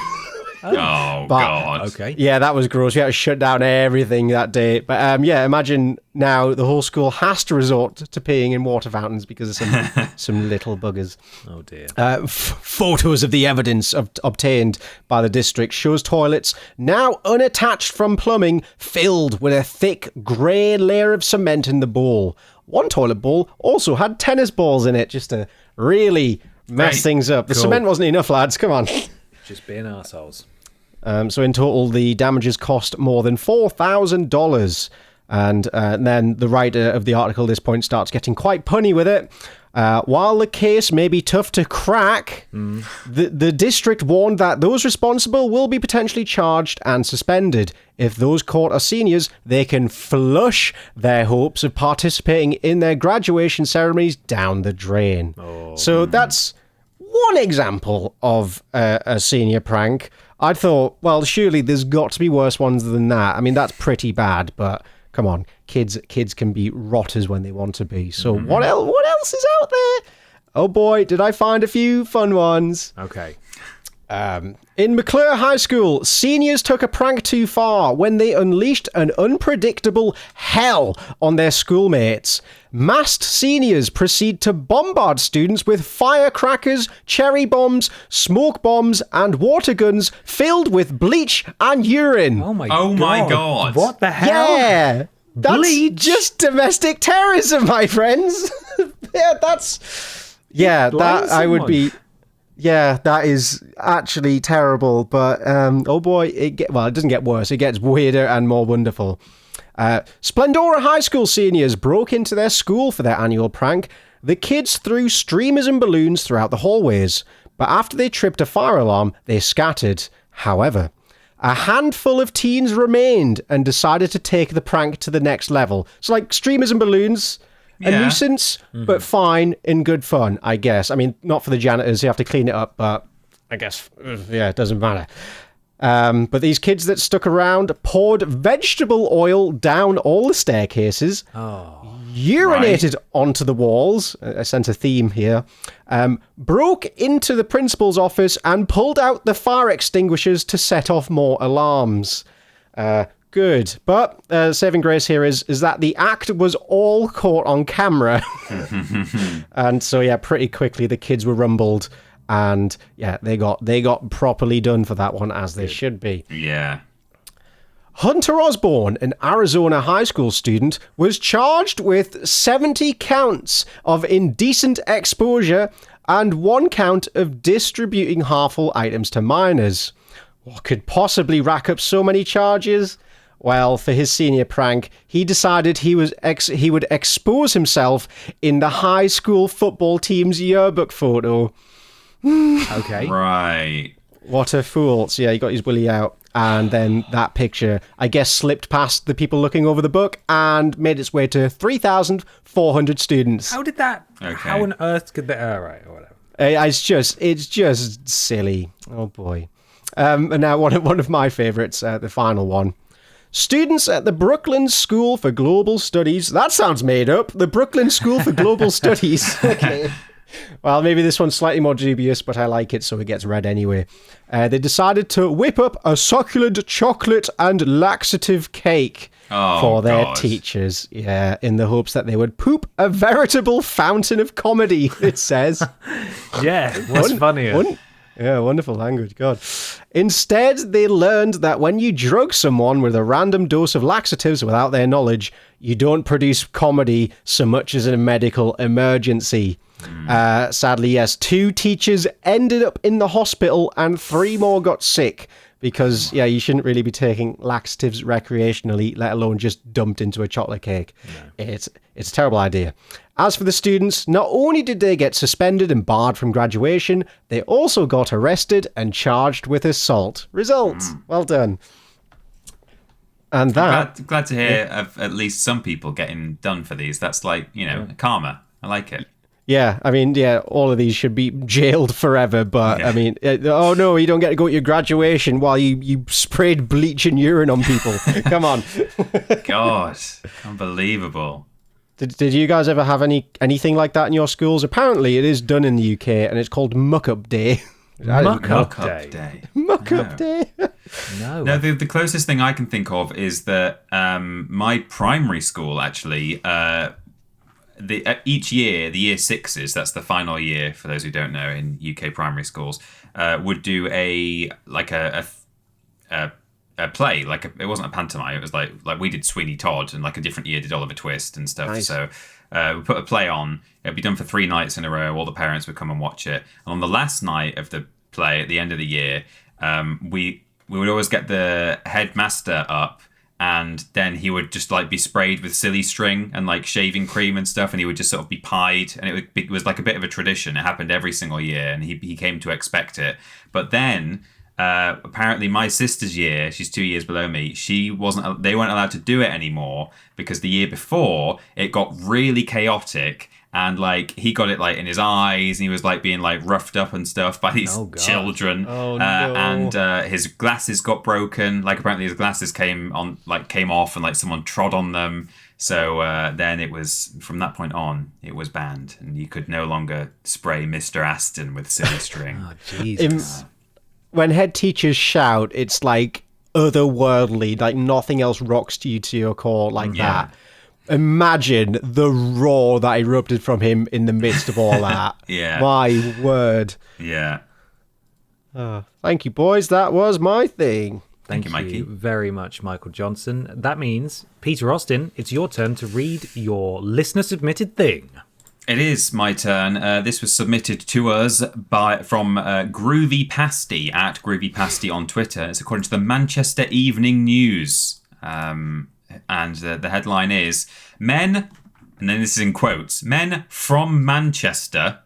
God. Okay. Yeah, that was gross. We had to shut down everything that day. But imagine now the whole school has to resort to peeing in water fountains because of some little buggers. Oh dear. Photos of the evidence obtained by the district shows toilets now unattached from plumbing, filled with a thick grey layer of cement in the bowl. One toilet bowl also had tennis balls in it, just to really mess things up. The cement wasn't enough, lads. Come on. Just being arseholes. So in total, the damages cost more than $4,000. And then the writer of the article at this point starts getting quite punny with it. While the case may be tough to crack, the district warned that those responsible will be potentially charged and suspended. If those caught are seniors, they can flush their hopes of participating in their graduation ceremonies down the drain. So that's one example of a senior prank. I thought, well, surely there's got to be worse ones than that. I mean, that's pretty bad, but come on, kids can be rotters when they want to be. So what else is out there? Oh boy, did I find a few fun ones. Okay. In McClure High School, seniors took a prank too far when they unleashed an unpredictable hell on their schoolmates. Masked seniors proceed to bombard students with firecrackers, cherry bombs, smoke bombs, and water guns filled with bleach and urine. Oh my God. What the hell? Yeah, that's Bleach? just domestic terrorism, my friends. That I would be. Yeah, that is actually terrible. But oh boy, it doesn't get worse. It gets weirder and more wonderful. Splendora High School seniors broke into their school for their annual prank. The kids threw streamers and balloons throughout the hallways, but after they tripped a fire alarm, they scattered. However, a handful of teens remained and decided to take the prank to the next level. So like streamers and balloons, a nuisance, but fine, in good fun, I guess. I mean, not for the janitors, you have to clean it up, but I guess, it doesn't matter. But these kids that stuck around poured vegetable oil down all the staircases, urinated onto the walls, I sense a theme here, broke into the principal's office and pulled out the fire extinguishers to set off more alarms. Good. But saving grace here is that the act was all caught on camera. And so, pretty quickly the kids were rumbled. And, they got properly done for that one, as they should be. Yeah. Hunter Osborne, an Arizona high school student, was charged with 70 counts of indecent exposure and 1 count of distributing harmful items to minors. What could possibly rack up so many charges? Well, for his senior prank, he decided he would expose himself in the high school football team's yearbook photo. Okay. Right. What a fool. So he got his willy out, and then that picture, I guess, slipped past the people looking over the book and made its way to 3,400 students. How did that... Okay. How on earth could that... All right, or whatever. It's just silly. Oh, boy. And now one of my favourites, the final one. Students at the Brooklyn School for Global Studies. That sounds made up. The Brooklyn School for Global Studies. Okay. Well, maybe this one's slightly more dubious, but I like it, so it gets read anyway. They decided to whip up a succulent chocolate and laxative cake for their teachers. Yeah, in the hopes that they would poop a veritable fountain of comedy, it says. Yeah, what's funnier? Yeah, wonderful language, God. Instead, they learned that when you drug someone with a random dose of laxatives without their knowledge, you don't produce comedy so much as a medical emergency. Sadly, yes, 2 teachers ended up in the hospital and 3 more got sick because, you shouldn't really be taking laxatives recreationally, let alone just dumped into a chocolate cake. No. It's a terrible idea. As for the students, not only did they get suspended and barred from graduation, they also got arrested and charged with assault. Results. Well done. And that... Glad to hear of at least some people getting done for these. That's like, karma. I like it. Yeah, I mean, all of these should be jailed forever, but, I mean, oh no, you don't get to go to your graduation while you sprayed bleach and urine on people. Come on. God, unbelievable. Did you guys ever have anything like that in your schools? Apparently, it is done in the UK, and it's called Muck-Up Day. Muck-Up Day. Muck-Up Day. No, the closest thing I can think of is that my primary school, actually... each year, the year 6s, that's the final year for those who don't know in UK primary schools, would do a play. It wasn't a pantomime. It was like we did Sweeney Todd, and like a different year did Oliver Twist and stuff. Nice. So we put a play on. It'd be done for 3 nights in a row. All the parents would come and watch it. And on the last night of the play, at the end of the year, we would always get the headmaster up. And then he would just be sprayed with silly string and shaving cream and stuff, and he would just sort of be pied, and it was like a bit of a tradition. It happened every single year, and he came to expect it. But then apparently my sister's year, she's 2 years below me, they weren't allowed to do it anymore because the year before it got really chaotic and like he got it like in his eyes, and he was like being like roughed up and stuff by these children. Oh, no. And his glasses got broken. Like apparently his glasses came off, and like someone trod on them. So then it was, from that point on, it was banned, and you could no longer spray Mr. Aston with silly string. Oh, Jesus. When head teachers shout, it's like otherworldly, like nothing else rocks you to your core like that. Imagine the roar that erupted from him in the midst of all that. Yeah. My word. Yeah. Thank you, boys. That was my thing. Thank you, Mikey. Very much, Michael Johnson. That means, Peter Austin, it's your turn to read your listener-submitted thing. It is my turn. This was submitted to us from Groovy Pasty, at Groovy Pasty on Twitter. It's according to the Manchester Evening News. And the headline is, men, and then this is in quotes, men from Manchester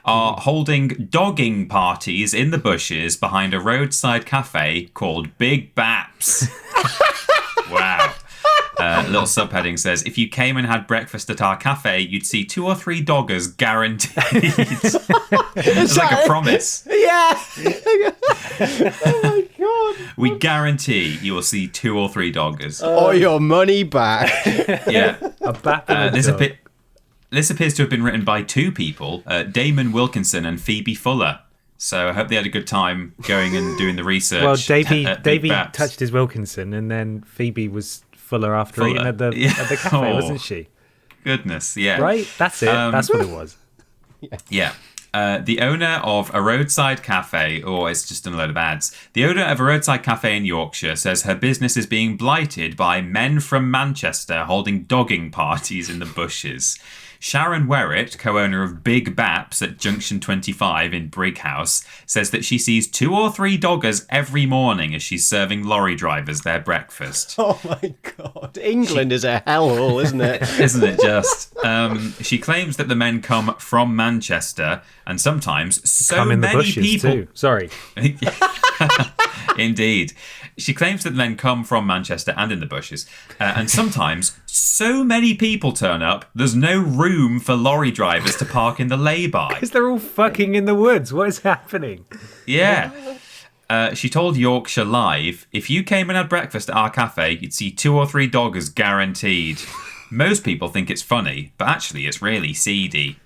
are holding dogging parties in the bushes behind a roadside cafe called Big Baps. Wow. Little subheading says, if you came and had breakfast at our cafe, you'd see 2 or 3 doggers guaranteed. It's like a promise. Yeah. Oh my God. We guarantee you will see 2 or 3 doggers. Or your money back. Yeah. A bat and a dog. This appears to have been written by 2 people, Damon Wilkinson and Phoebe Fuller. So I hope they had a good time going and doing the research. Well, Davey Baps. touched his Wilkinson, and then Phoebe was Fuller after eating at the cafe, wasn't she? Goodness, yeah. Right? That's it. That's what it was. Yeah. The owner of a roadside cafe, or it's just a load of ads. The owner of a roadside cafe in Yorkshire says her business is being blighted by men from Manchester holding dogging parties in the bushes. Sharon Werrett, co-owner of Big Baps at Junction 25 in Brighouse, says that she sees 2 or 3 doggers every morning as she's serving lorry drivers their breakfast. Oh my God. England is a hellhole, isn't it? Isn't it just? She claims that the men come from Manchester, and sometimes so Come in the many bushes people. too. Sorry. Indeed. She claims that men come from Manchester and in the bushes, and sometimes so many people turn up, there's no room for lorry drivers to park in the lay-by. Because they're all fucking in the woods. What is happening? Yeah. She told Yorkshire Live, if you came and had breakfast at our cafe, you'd see 2 or 3 doggers guaranteed. Most people think it's funny, but actually it's really seedy.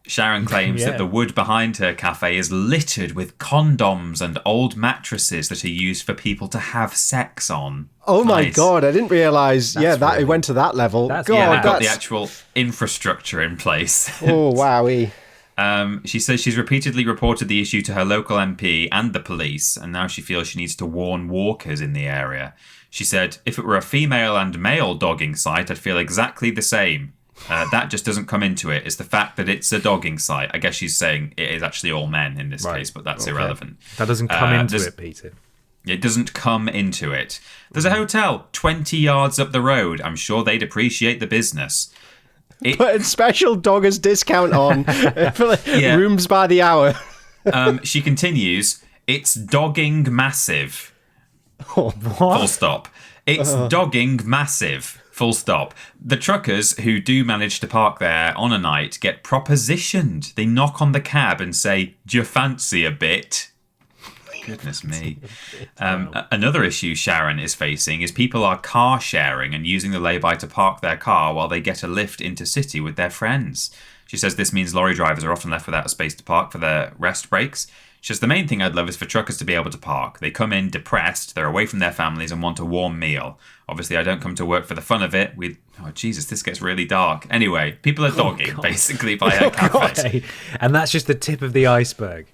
Sharon claims that the wood behind her cafe is littered with condoms and old mattresses that are used for people to have sex on. Oh my God, I didn't realise, that it went to that level. That's- God, Yeah, they've got the actual infrastructure in place. Oh, wowie. She says she's repeatedly reported the issue to her local MP and the police, and now she feels she needs to warn walkers in the area. She said, if it were a female and male dogging site, I'd feel exactly the same. That just doesn't come into it. It's the fact that it's a dogging site. I guess she's saying it is actually all men in this case, but that's irrelevant. That doesn't come into it, Peter. It doesn't come into it. There's a hotel 20 yards up the road. I'm sure they'd appreciate the business. Putting special doggers discount on for rooms by the hour. She continues, it's dogging massive. Oh, what? Full stop. It's dogging massive. Full stop. The truckers who do manage to park there on a night get propositioned. They knock on the cab and say, do you fancy a bit? Goodness me. Another issue Sharon is facing is people are car sharing and using the lay-by to park their car while they get a lift into city with their friends. She says this means lorry drivers are often left without a space to park for their rest breaks. She says the main thing I'd love is for truckers to be able to park. They come in depressed, they're away from their families and want a warm meal. Obviously, I don't come to work for the fun of it. Oh, Jesus, this gets really dark. Anyway, people are dogging, basically, by her cafe. And that's just the tip of the iceberg.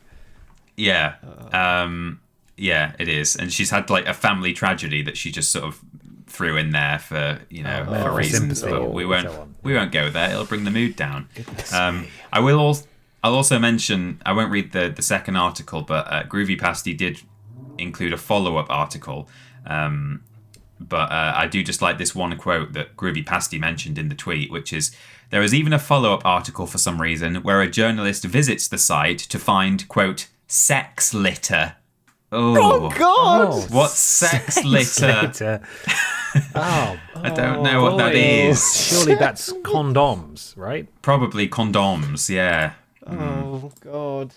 Yeah. Yeah, it is. And she's had, like, a family tragedy that she just sort of threw in there for, for reasons. But we won't go there. It'll bring the mood down. I'll also mention, I won't read the second article, but Groovy Pasty did include a follow-up article. But I do just like this one quote that Groovy Pasty mentioned in the tweet, which is, there is even a follow-up article for some reason where a journalist visits the site to find, quote, sex litter. Oh, God! What's sex litter? Oh, I don't know what that is. Surely that's condoms, right? Probably condoms, yeah. Oh, God.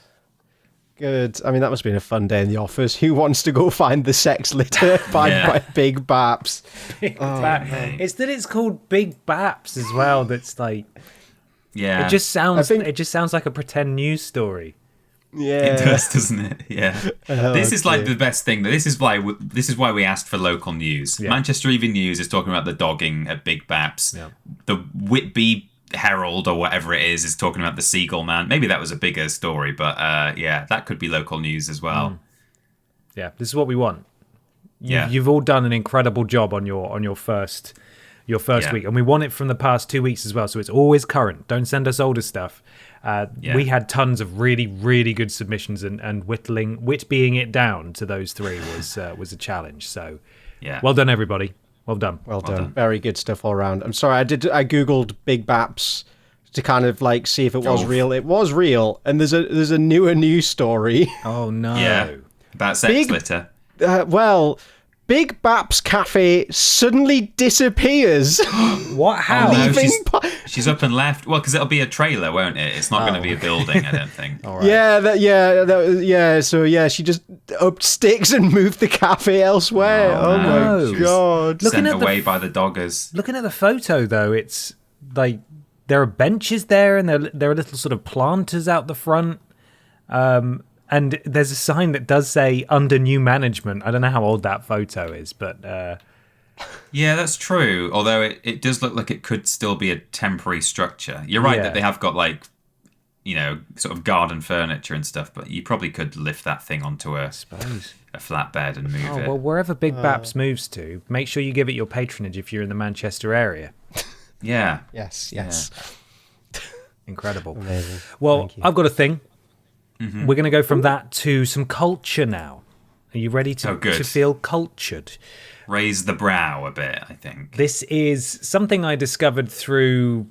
Good. I mean, that must have been a fun day in the office. Who wants to go find the sex litter by Big Baps? It's that it's called Big Baps as well. That's like, Yeah. it just sounds like a pretend news story. Yeah. It does, doesn't it? Yeah. This is like the best thing. This is why we asked for local news. Yeah. Manchester Evening News is talking about the dogging at Big Baps. Yeah. The Whitby Herald or whatever it is talking about the Seagull Man. Maybe that was a bigger story, but that could be local news as well. Yeah, this is what we want. Yeah. You've all done an incredible job on your first week, and we want it from the past 2 weeks as well. So it's always current. Don't send us older stuff. We had tons of really, really good submissions, and whitbying it down to those three was a challenge. So, well done, everybody. Well done. Well done. Very good stuff all around. I'm sorry, I googled Big Baps to kind of like see if it was real. It was real, and there's a newer news story. Oh no! Yeah, about sex litter. Big Baps Cafe suddenly disappears. What? How? Oh, no, she's up and left. Well, because it'll be a trailer, won't it? It's not going to be a building, I don't think. All right. Yeah. So she just upped sticks and moved the cafe elsewhere. Oh no. My God! Sent away by the doggers. Looking at the photo, though, it's like there are benches there, and there are little sort of planters out the front. And there's a sign that does say under new management. I don't know how old that photo is, but... Yeah, that's true. Although it does look like it could still be a temporary structure. You're right that they have got like, sort of garden furniture and stuff, but you probably could lift that thing onto a flatbed and move it. Well, wherever Big Baps moves to, make sure you give it your patronage if you're in the Manchester area. Yeah. Yes. Yeah. Incredible. Amazing. Well, I've got a thing. Mm-hmm. We're going to go from that to some culture now. Are you ready to feel cultured? Raise the brow a bit, I think. This is something I discovered through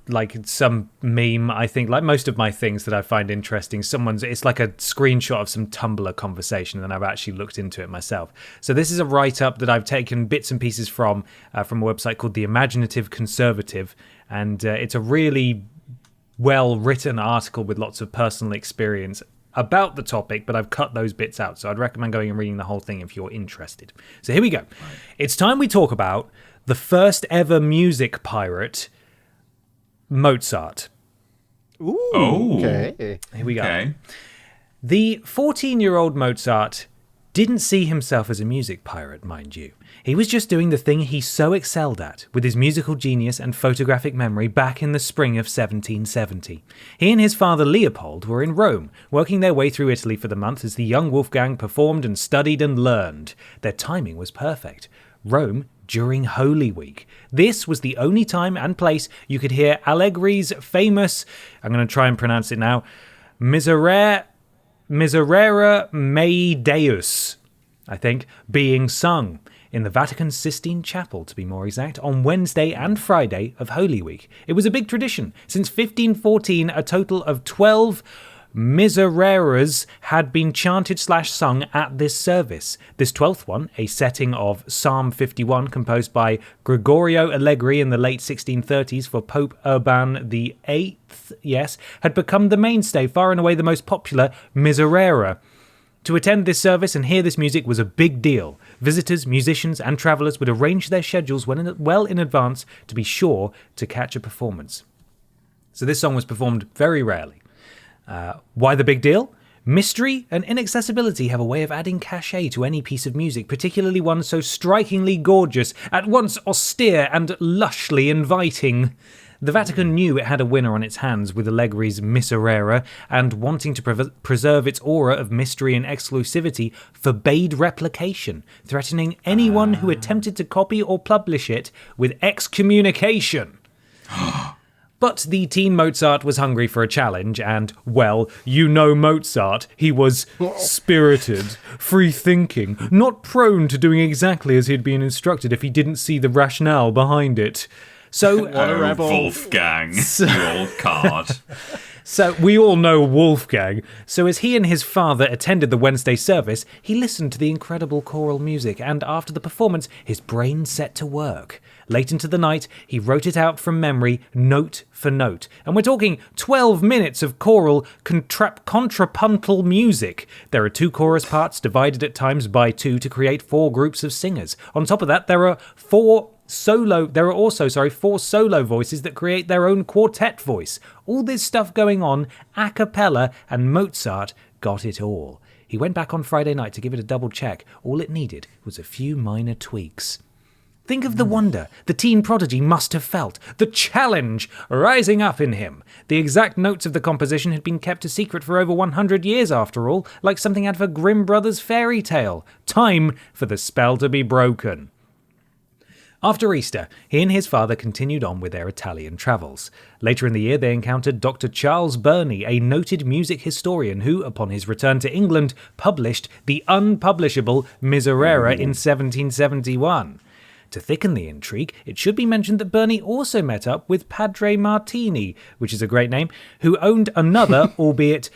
like some meme, I think, like most of my things that I find interesting. It's like a screenshot of some Tumblr conversation, and I've actually looked into it myself. So this is a write-up that I've taken bits and pieces from a website called The Imaginative Conservative, and it's a really well-written article with lots of personal experience about the topic, but I've cut those bits out, so I'd recommend going and reading the whole thing if you're interested. So here we go. Right. It's time we talk about the first ever music pirate, Mozart. Ooh, okay. Here we go. Okay. The 14-year-old Mozart didn't see himself as a music pirate, mind you. He was just doing the thing he so excelled at, with his musical genius and photographic memory back in the spring of 1770. He and his father Leopold were in Rome, working their way through Italy for the month as the young Wolfgang performed and studied and learned. Their timing was perfect. Rome during Holy Week. This was the only time and place you could hear Allegri's famous, I'm going to try and pronounce it now, Miserere Mei Deus, I think, being sung in the Vatican Sistine Chapel, to be more exact, on Wednesday and Friday of Holy Week. It was a big tradition. Since 1514, a total of 12 Misereres had been chanted/sung at this service. This 12th one, a setting of Psalm 51 composed by Gregorio Allegri in the late 1630s for Pope Urban VIII, had become the mainstay, far and away the most popular Miserere. To attend this service and hear this music was a big deal. Visitors, musicians, and travellers would arrange their schedules well in advance to be sure to catch a performance. So this song was performed very rarely. Why the big deal? Mystery and inaccessibility have a way of adding cachet to any piece of music, particularly one so strikingly gorgeous, at once austere and lushly inviting. The Vatican knew it had a winner on its hands with Allegri's Miserere, and wanting to preserve its aura of mystery and exclusivity, forbade replication, threatening anyone who attempted to copy or publish it with excommunication. But the teen Mozart was hungry for a challenge, and, well, you know Mozart. He was spirited, free-thinking, not prone to doing exactly as he'd been instructed if he didn't see the rationale behind it. So, what a rebel. Wolfgang, you old card. So we all know Wolfgang. So as he and his father attended the Wednesday service, he listened to the incredible choral music, and after the performance, his brain set to work. Late into the night, he wrote it out from memory, note for note. And we're talking 12 minutes of choral contrapuntal music. There are 2 chorus parts divided at times by 2 to create 4 groups of singers. On top of that, there are 4 solo voices that create their own quartet voice. All this stuff going on a cappella, and Mozart got it all. He went back on Friday night to give it a double check. All it needed was a few minor tweaks. Think of the wonder the teen prodigy must have felt, the challenge rising up in him. The exact notes of the composition had been kept a secret for over 100 years after all, like something out of a Grimm Brothers fairy tale. Time for the spell to be broken. After Easter, he and his father continued on with their Italian travels. Later in the year, they encountered Dr. Charles Burney, a noted music historian who, upon his return to England, published the unpublishable Miserere in 1771. To thicken the intrigue, it should be mentioned that Burney also met up with Padre Martini, which is a great name, who owned another, albeit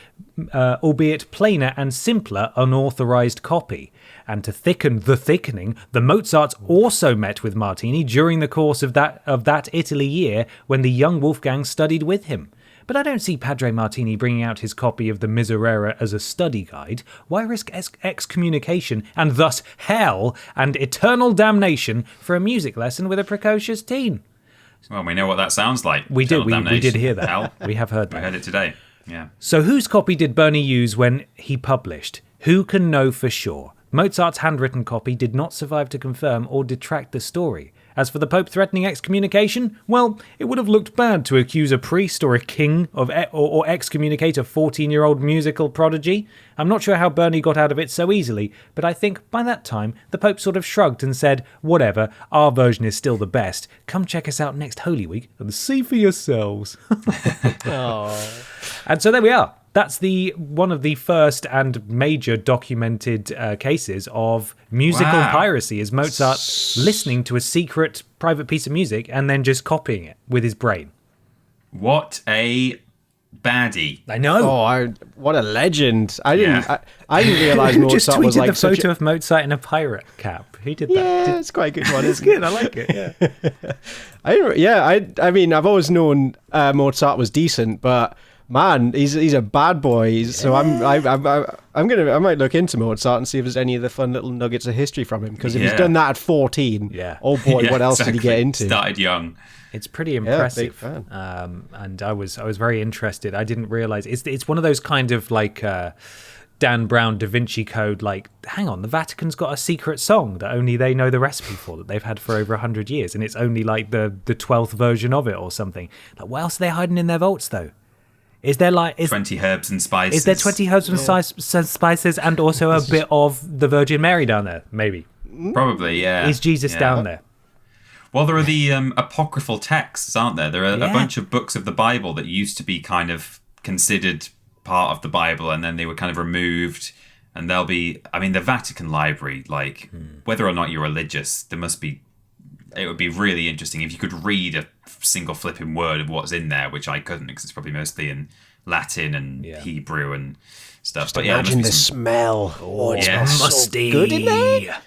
plainer and simpler, unauthorized copy. And to thicken the thickening, the Mozarts also met with Martini during the course of that Italy year when the young Wolfgang studied with him. But I don't see Padre Martini bringing out his copy of the Miserere as a study guide. Why risk excommunication and thus hell and eternal damnation for a music lesson with a precocious teen? Well, we know what that sounds like. We did. We did hear that. Hell. We have heard that. We heard it today. Yeah. So whose copy did Burney use when he published? Who can know for sure? Mozart's handwritten copy did not survive to confirm or detract the story. As for the Pope threatening excommunication, well, it would have looked bad to accuse a priest or a king of or excommunicate a 14-year-old musical prodigy. I'm not sure how Burney got out of it so easily, but I think by that time the Pope sort of shrugged and said, whatever, our version is still the best. Come check us out next Holy Week and see for yourselves. And so there we are. That's one of the first and major documented cases of musical piracy, is Mozart listening to a secret private piece of music and then just copying it with his brain. What a baddie. I know. Oh, what a legend. I didn't realise Mozart just tweeted was like the photo of Mozart in a pirate cap. He did that. Yeah, it's quite a good one. It's good. I like it. Yeah. I mean, I've always known Mozart was decent, but man, he's a bad boy. So I might look into Mozart and see if there's any of the fun little nuggets of history from him. Because if he's done that at 14, oh boy, what else did he get into? Started young. It's pretty impressive. Big fan. And I was very interested. I didn't realize it's one of those kind of like Dan Brown Da Vinci Code. Like, hang on, the Vatican's got a secret song that only they know the recipe for, that they've had for over 100 years, and it's only like the 12th version of it or something. Like, what else are they hiding in their vaults though? Is there 20 herbs and spices? Is there 20 herbs and spices and also a bit of the Virgin Mary down there? Maybe. Probably, yeah. Is Jesus down there? Well, there are the apocryphal texts, aren't there? There are a bunch of books of the Bible that used to be kind of considered part of the Bible, and then they were kind of removed. And there'll be, I mean, the Vatican Library, like, whether or not you're religious, it would be really interesting if you could read a single flipping word of what's in there, which I couldn't, because it's probably mostly in Latin and Hebrew and stuff. Just imagine the smell. Oh, it smells musty. So good in there.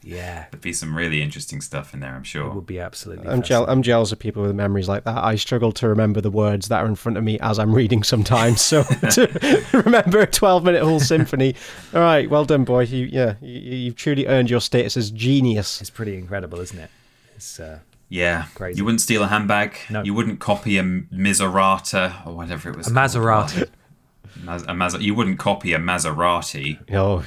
Yeah. There'd be some really interesting stuff in there, I'm sure. It would be absolutely I'm jealous of people with memories like that. I struggle to remember the words that are in front of me as I'm reading sometimes. So to remember a 12-minute whole symphony. All right, well done, boy. You've truly earned your status as genius. It's pretty incredible, isn't it? It's crazy. You wouldn't steal a handbag. No. You wouldn't copy a Miserata or whatever it was. A Maserati. You wouldn't copy a Maserati. No,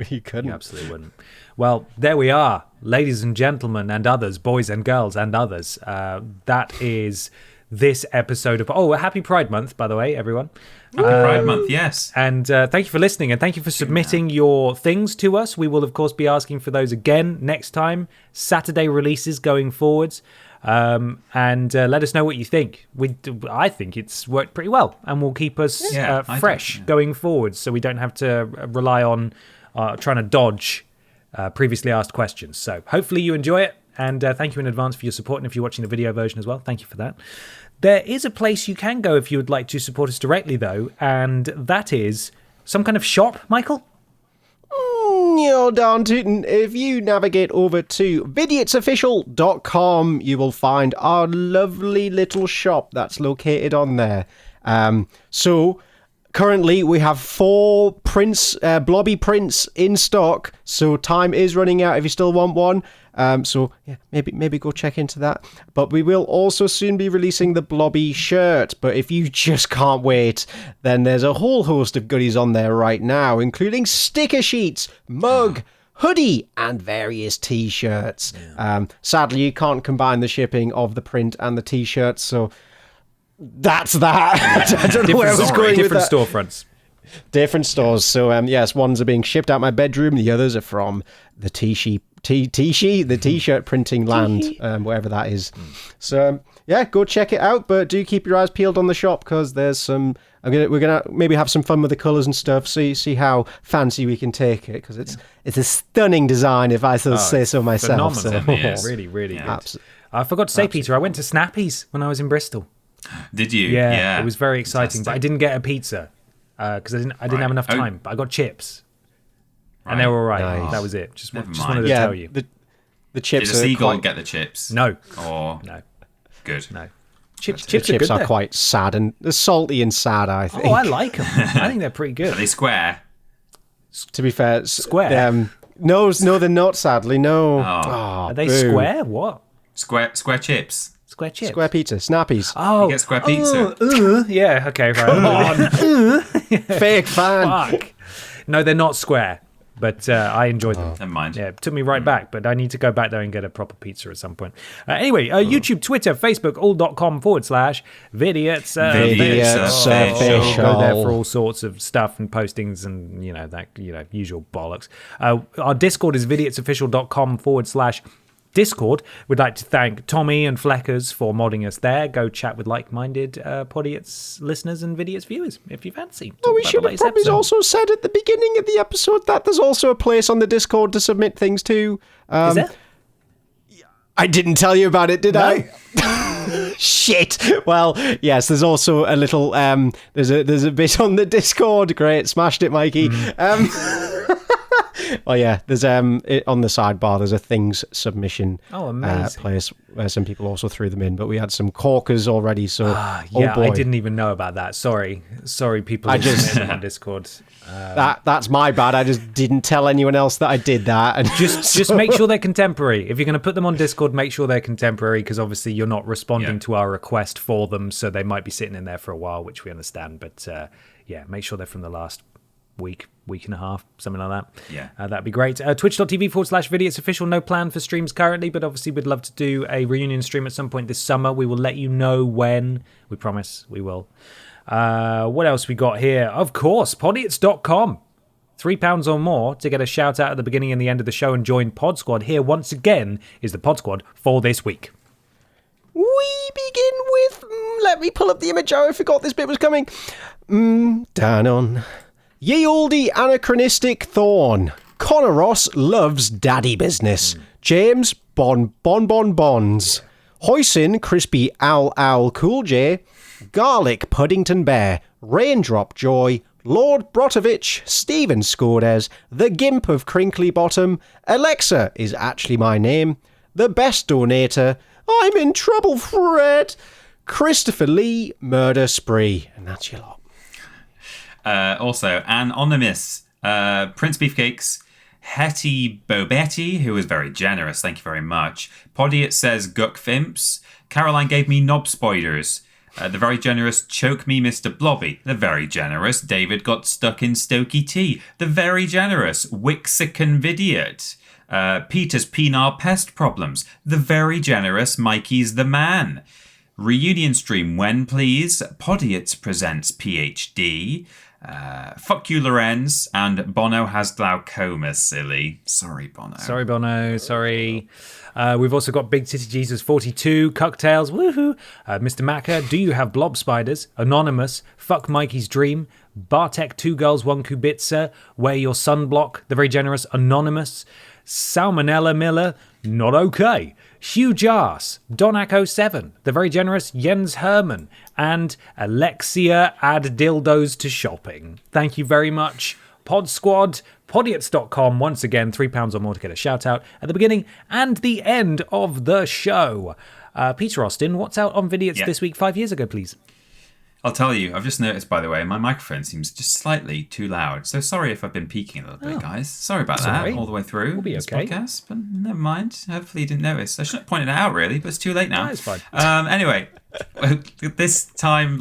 you couldn't. You absolutely wouldn't. Well, there we are, ladies and gentlemen and others, boys and girls and others. That is this episode of... Oh, happy Pride Month, by the way, everyone. Happy Pride Month, yes. And thank you for listening, and thank you for submitting your things to us. We will, of course, be asking for those again next time. Saturday releases going forwards. And let us know what you think. I think it's worked pretty well, and will keep us fresh going forwards, so we don't have to rely on trying to dodge previously asked questions. So hopefully you enjoy it, And thank you in advance for your support. And if you're watching the video version as well, thank you for that. There is a place you can go if you would like to support us directly, though, and that is some kind of shop, Michael? You're darn tootin'. If you navigate over to vidiotsofficial.com, you will find our lovely little shop that's located on there. So currently we have 4 prints, blobby prints in stock, so time is running out if you still want one. So yeah, maybe go check into that. But we will also soon be releasing the blobby shirt. But if you just can't wait, then there's a whole host of goodies on there right now, including sticker sheets, mug, hoodie, and various t-shirts. Sadly, you can't combine the shipping of the print and the t-shirts, so that's that. I don't know where I was going with that. Different storefronts. Different stores. So yes, ones are being shipped out my bedroom. The others are from the the t-shirt printing land, wherever that is. So yeah, go check it out. But do keep your eyes peeled on the shop, because there's some. We're gonna maybe have some fun with the colours and stuff. See how fancy we can take it, because it's a stunning design, if I say so myself. Phenomenal. Really, really good. I forgot to say, Peter, I went to Snappy's when I was in Bristol. Did you? Yeah. It was very exciting, but I didn't get a pizza because I didn't have enough time. But I got chips, and they were all right. Nice. That was it. Just wanted to tell you. The chips. Did a seagull get the chips? No. Or no. Good. No. The chips are quite sad and salty and sad, I think. Oh, I like them. I think they're pretty good. Are they square? To be fair, square. No, they're not. Sadly, no. Are they square? What? Square chips. Square chips. Square pizza. Snappies. You get square pizza. Yeah. Okay. Right. Come on. Fake fan. Fuck. No, they're not square. But I enjoyed them. Never mind. Yeah, it took me right back, but I need to go back there and get a proper pizza at some point. Anyway, YouTube, Twitter, Facebook, all.com/Vidiots. Vidiots official. Go there for all sorts of stuff and postings and, usual bollocks. Our Discord is vidiotsofficial.com/Discord. We'd like to thank Tommy and Fleckers for modding us there. Go chat with like-minded Podiots listeners and Vidiots viewers if you fancy. We should have probably also said at the beginning of the episode that there's also a place on the Discord to submit things to. Is there? I didn't tell you about it, did I? Shit. Well, yes, there's also a little there's a bit on the Discord. Great, smashed it, Mikey. Well, yeah, there's on the sidebar there's a things submission place where some people also threw them in, but we had some corkers already, so I didn't even know about that. Sorry people who submitted them on Discord. That's my bad. I just didn't tell anyone else that I did that. And just make sure they're contemporary. If you're going to put them on Discord, make sure they're contemporary, because obviously you're not responding to our request for them, so they might be sitting in there for a while, which we understand. But make sure they're from the last week and a half, something like that. That'd be great. Twitch.tv/Vidiots official. No plan for streams currently, but obviously we'd love to do a reunion stream at some point this summer. We will let you know when. We promise we will. What else we got here? Of course, podiots.com. £3 or more to get a shout out at the beginning and the end of the show and join Pod Squad. Here once again is the Pod Squad for this week. We begin with let me pull up the image. I forgot this bit was coming. Down on Ye Olde Anachronistic Thorn. Connor Ross loves daddy business. James Bonds. Hoisin Crispy Owl Cool J. Garlic Puddington Bear. Raindrop Joy. Lord Brotovich. Stephen Scordes. The Gimp of Crinkly Bottom. Alexa is actually my name. The Best Donator. I'm in trouble, Fred. Christopher Lee. Murder Spree. And that's your lot. Also, Anonymous, Prince Beefcakes, Hetty Bobetti, who was very generous, thank you very much. Podiots says Guck Fimps. Caroline gave me knob spoilers. The very generous Choke Me Mr. Blobby. The very generous David got stuck in Stokey Tea. The very generous Wixican Vidiot. Peter's Penal Pest Problems. The very generous Mikey's the Man. Reunion stream when, please. Podiots presents PhD. Fuck you, Lorenz, and Bono has glaucoma, silly. Sorry, Bono. Sorry, Bono. Sorry. We've also got Big Titty Jesus 42, Cocktails, woohoo. Mr. Macca, do you have blob spiders? Anonymous, fuck Mikey's dream. Bartek 2 Girls 1 Kubitsa, Wear Your Sunblock, The Very Generous Anonymous, Salmonella Miller, Not Okay, Huge Ass, Donac07, The Very Generous Jens Herman, and Alexia Add Dildos to Shopping. Thank you very much, Pod Squad. Podiots.com, once again, £3 or more to get a shout out at the beginning and the end of the show. Peter Austin, what's out on Vidiots this week 5 years ago, please? I'll tell you, I've just noticed, by the way, my microphone seems just slightly too loud. So sorry if I've been peaking a little bit, guys. Sorry about that all the way through We'll be this okay. podcast, but never mind. Hopefully you didn't notice. I shouldn't have pointed it out, really, but it's too late now. No, it's fine. Anyway, this time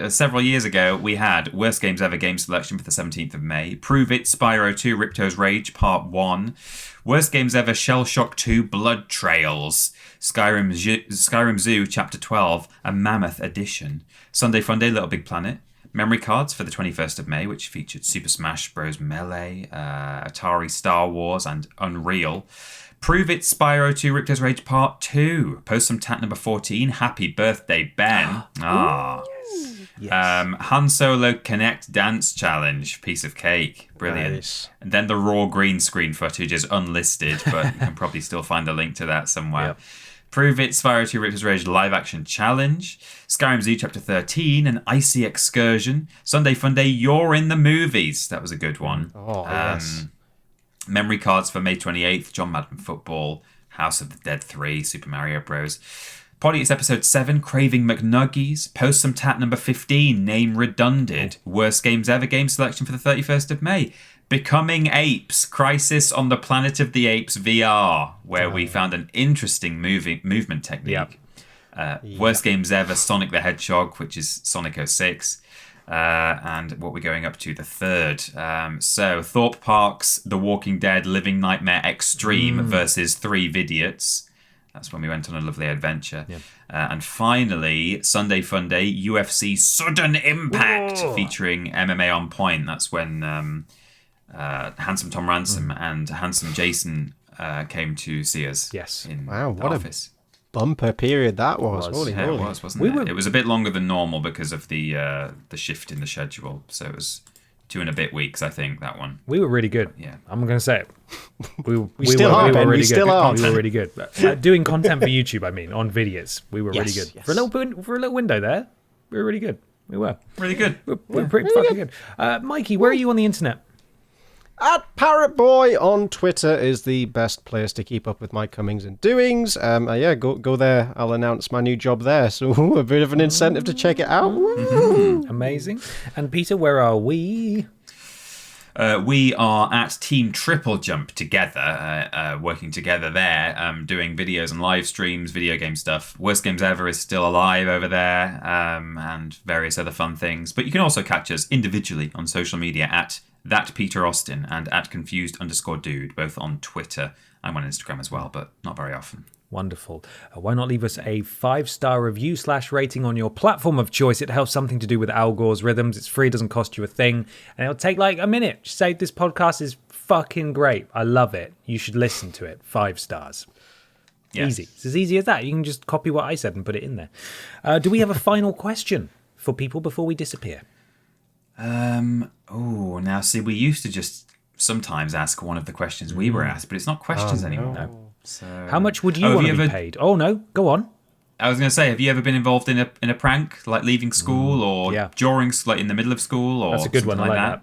several years ago, we had Worst Games Ever game selection for the 17th of May, Prove It, Spyro 2, Ripto's Rage, Part 1, Worst Games Ever, Shell Shock 2, Blood Trails, Skyrim Zoo, Chapter 12, a Mammoth Edition, Sunday Funday, Little Big Planet, Memory Cards for the 21st of May, which featured Super Smash Bros. Melee, Atari Star Wars, and Unreal, Prove It, Spyro 2, Ripto's Rage Part 2, Post Some Tat number 14, Happy Birthday Ben, Yes. Han Solo Connect Dance Challenge, piece of cake, brilliant. Nice. And then the raw green screen footage is unlisted, but you can probably still find a link to that somewhere. Yep. Prove It, Spyro 2 Ripto's Rage live action challenge, Skyrim Zoo Chapter 13, an Icy Excursion, Sunday Funday, You're in the Movies. That was a good one. Oh, yes. Memory Cards for May 28th, John Madden Football, House of the Dead 3, Super Mario Bros. Podiots Episode 7, Craving McNuggies, Post Some Tat number 15, Name Redundant, Worst Games Ever game selection for the 31st of May, Becoming Apes, Crisis on the Planet of the Apes VR, where we found an interesting movement technique. Worst Games Ever, Sonic the Hedgehog, which is Sonic 06. And what we're going up to the 3rd. So Thorpe Park's The Walking Dead Living Nightmare Extreme versus 3 Vidiots. That's when we went on a lovely adventure. Yep. And finally, Sunday Funday, UFC Sudden Impact, featuring MMA On Point. That's when Handsome Tom Ransom and Handsome Jason came to see us in the office. Bumper period that was. Holy It moly. was, wasn't it? It was a bit longer than normal because of the shift in the schedule. So it was 2 and a bit weeks, I think, that one. We were really good. Yeah. I'm going to say it. We were really good. We were really good. Doing content for YouTube, I mean, on Vidiots. We were really good. Yes. For a little window there, we were really good. We were. Really good. We were pretty fucking good. Mikey, where are you on the internet? At Parrot Boy on Twitter is the best place to keep up with my comings and doings. Go there. I'll announce my new job there. So a bit of an incentive to check it out. Amazing. And Peter, where are we? We are at Team Triple Jump together, working together there, doing videos and live streams, video game stuff. Worst Games Ever is still alive over there, and various other fun things. But you can also catch us individually on social media at That Peter Austin and at Confused_Dude, both on Twitter. I'm on Instagram as well, but not very often. Wonderful. Why not leave us a 5-star review / rating on your platform of choice? It helps something to do with Al Gore's rhythms. It's free, doesn't cost you a thing, and it'll take like a minute. Just say this podcast is fucking great. I love it. You should listen to it. 5 stars. Yes. Easy. It's as easy as that. You can just copy what I said and put it in there. Do we have a final question for people before we disappear? Now see, we used to just sometimes ask one of the questions we were asked, but it's not questions anymore. No. So, how much would you want to be paid? Oh no, go on. I was going to say, have you ever been involved in a prank, like leaving school or during, like in the middle of school, or that's a good one. I like that.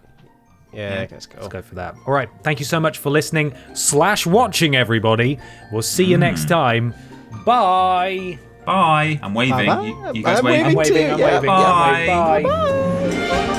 Yeah, let's go for that. All right, thank you so much for listening / watching, everybody. We'll see you next time. Bye. Bye. I'm waving. You guys I'm waving. I'm waving. Bye. Bye.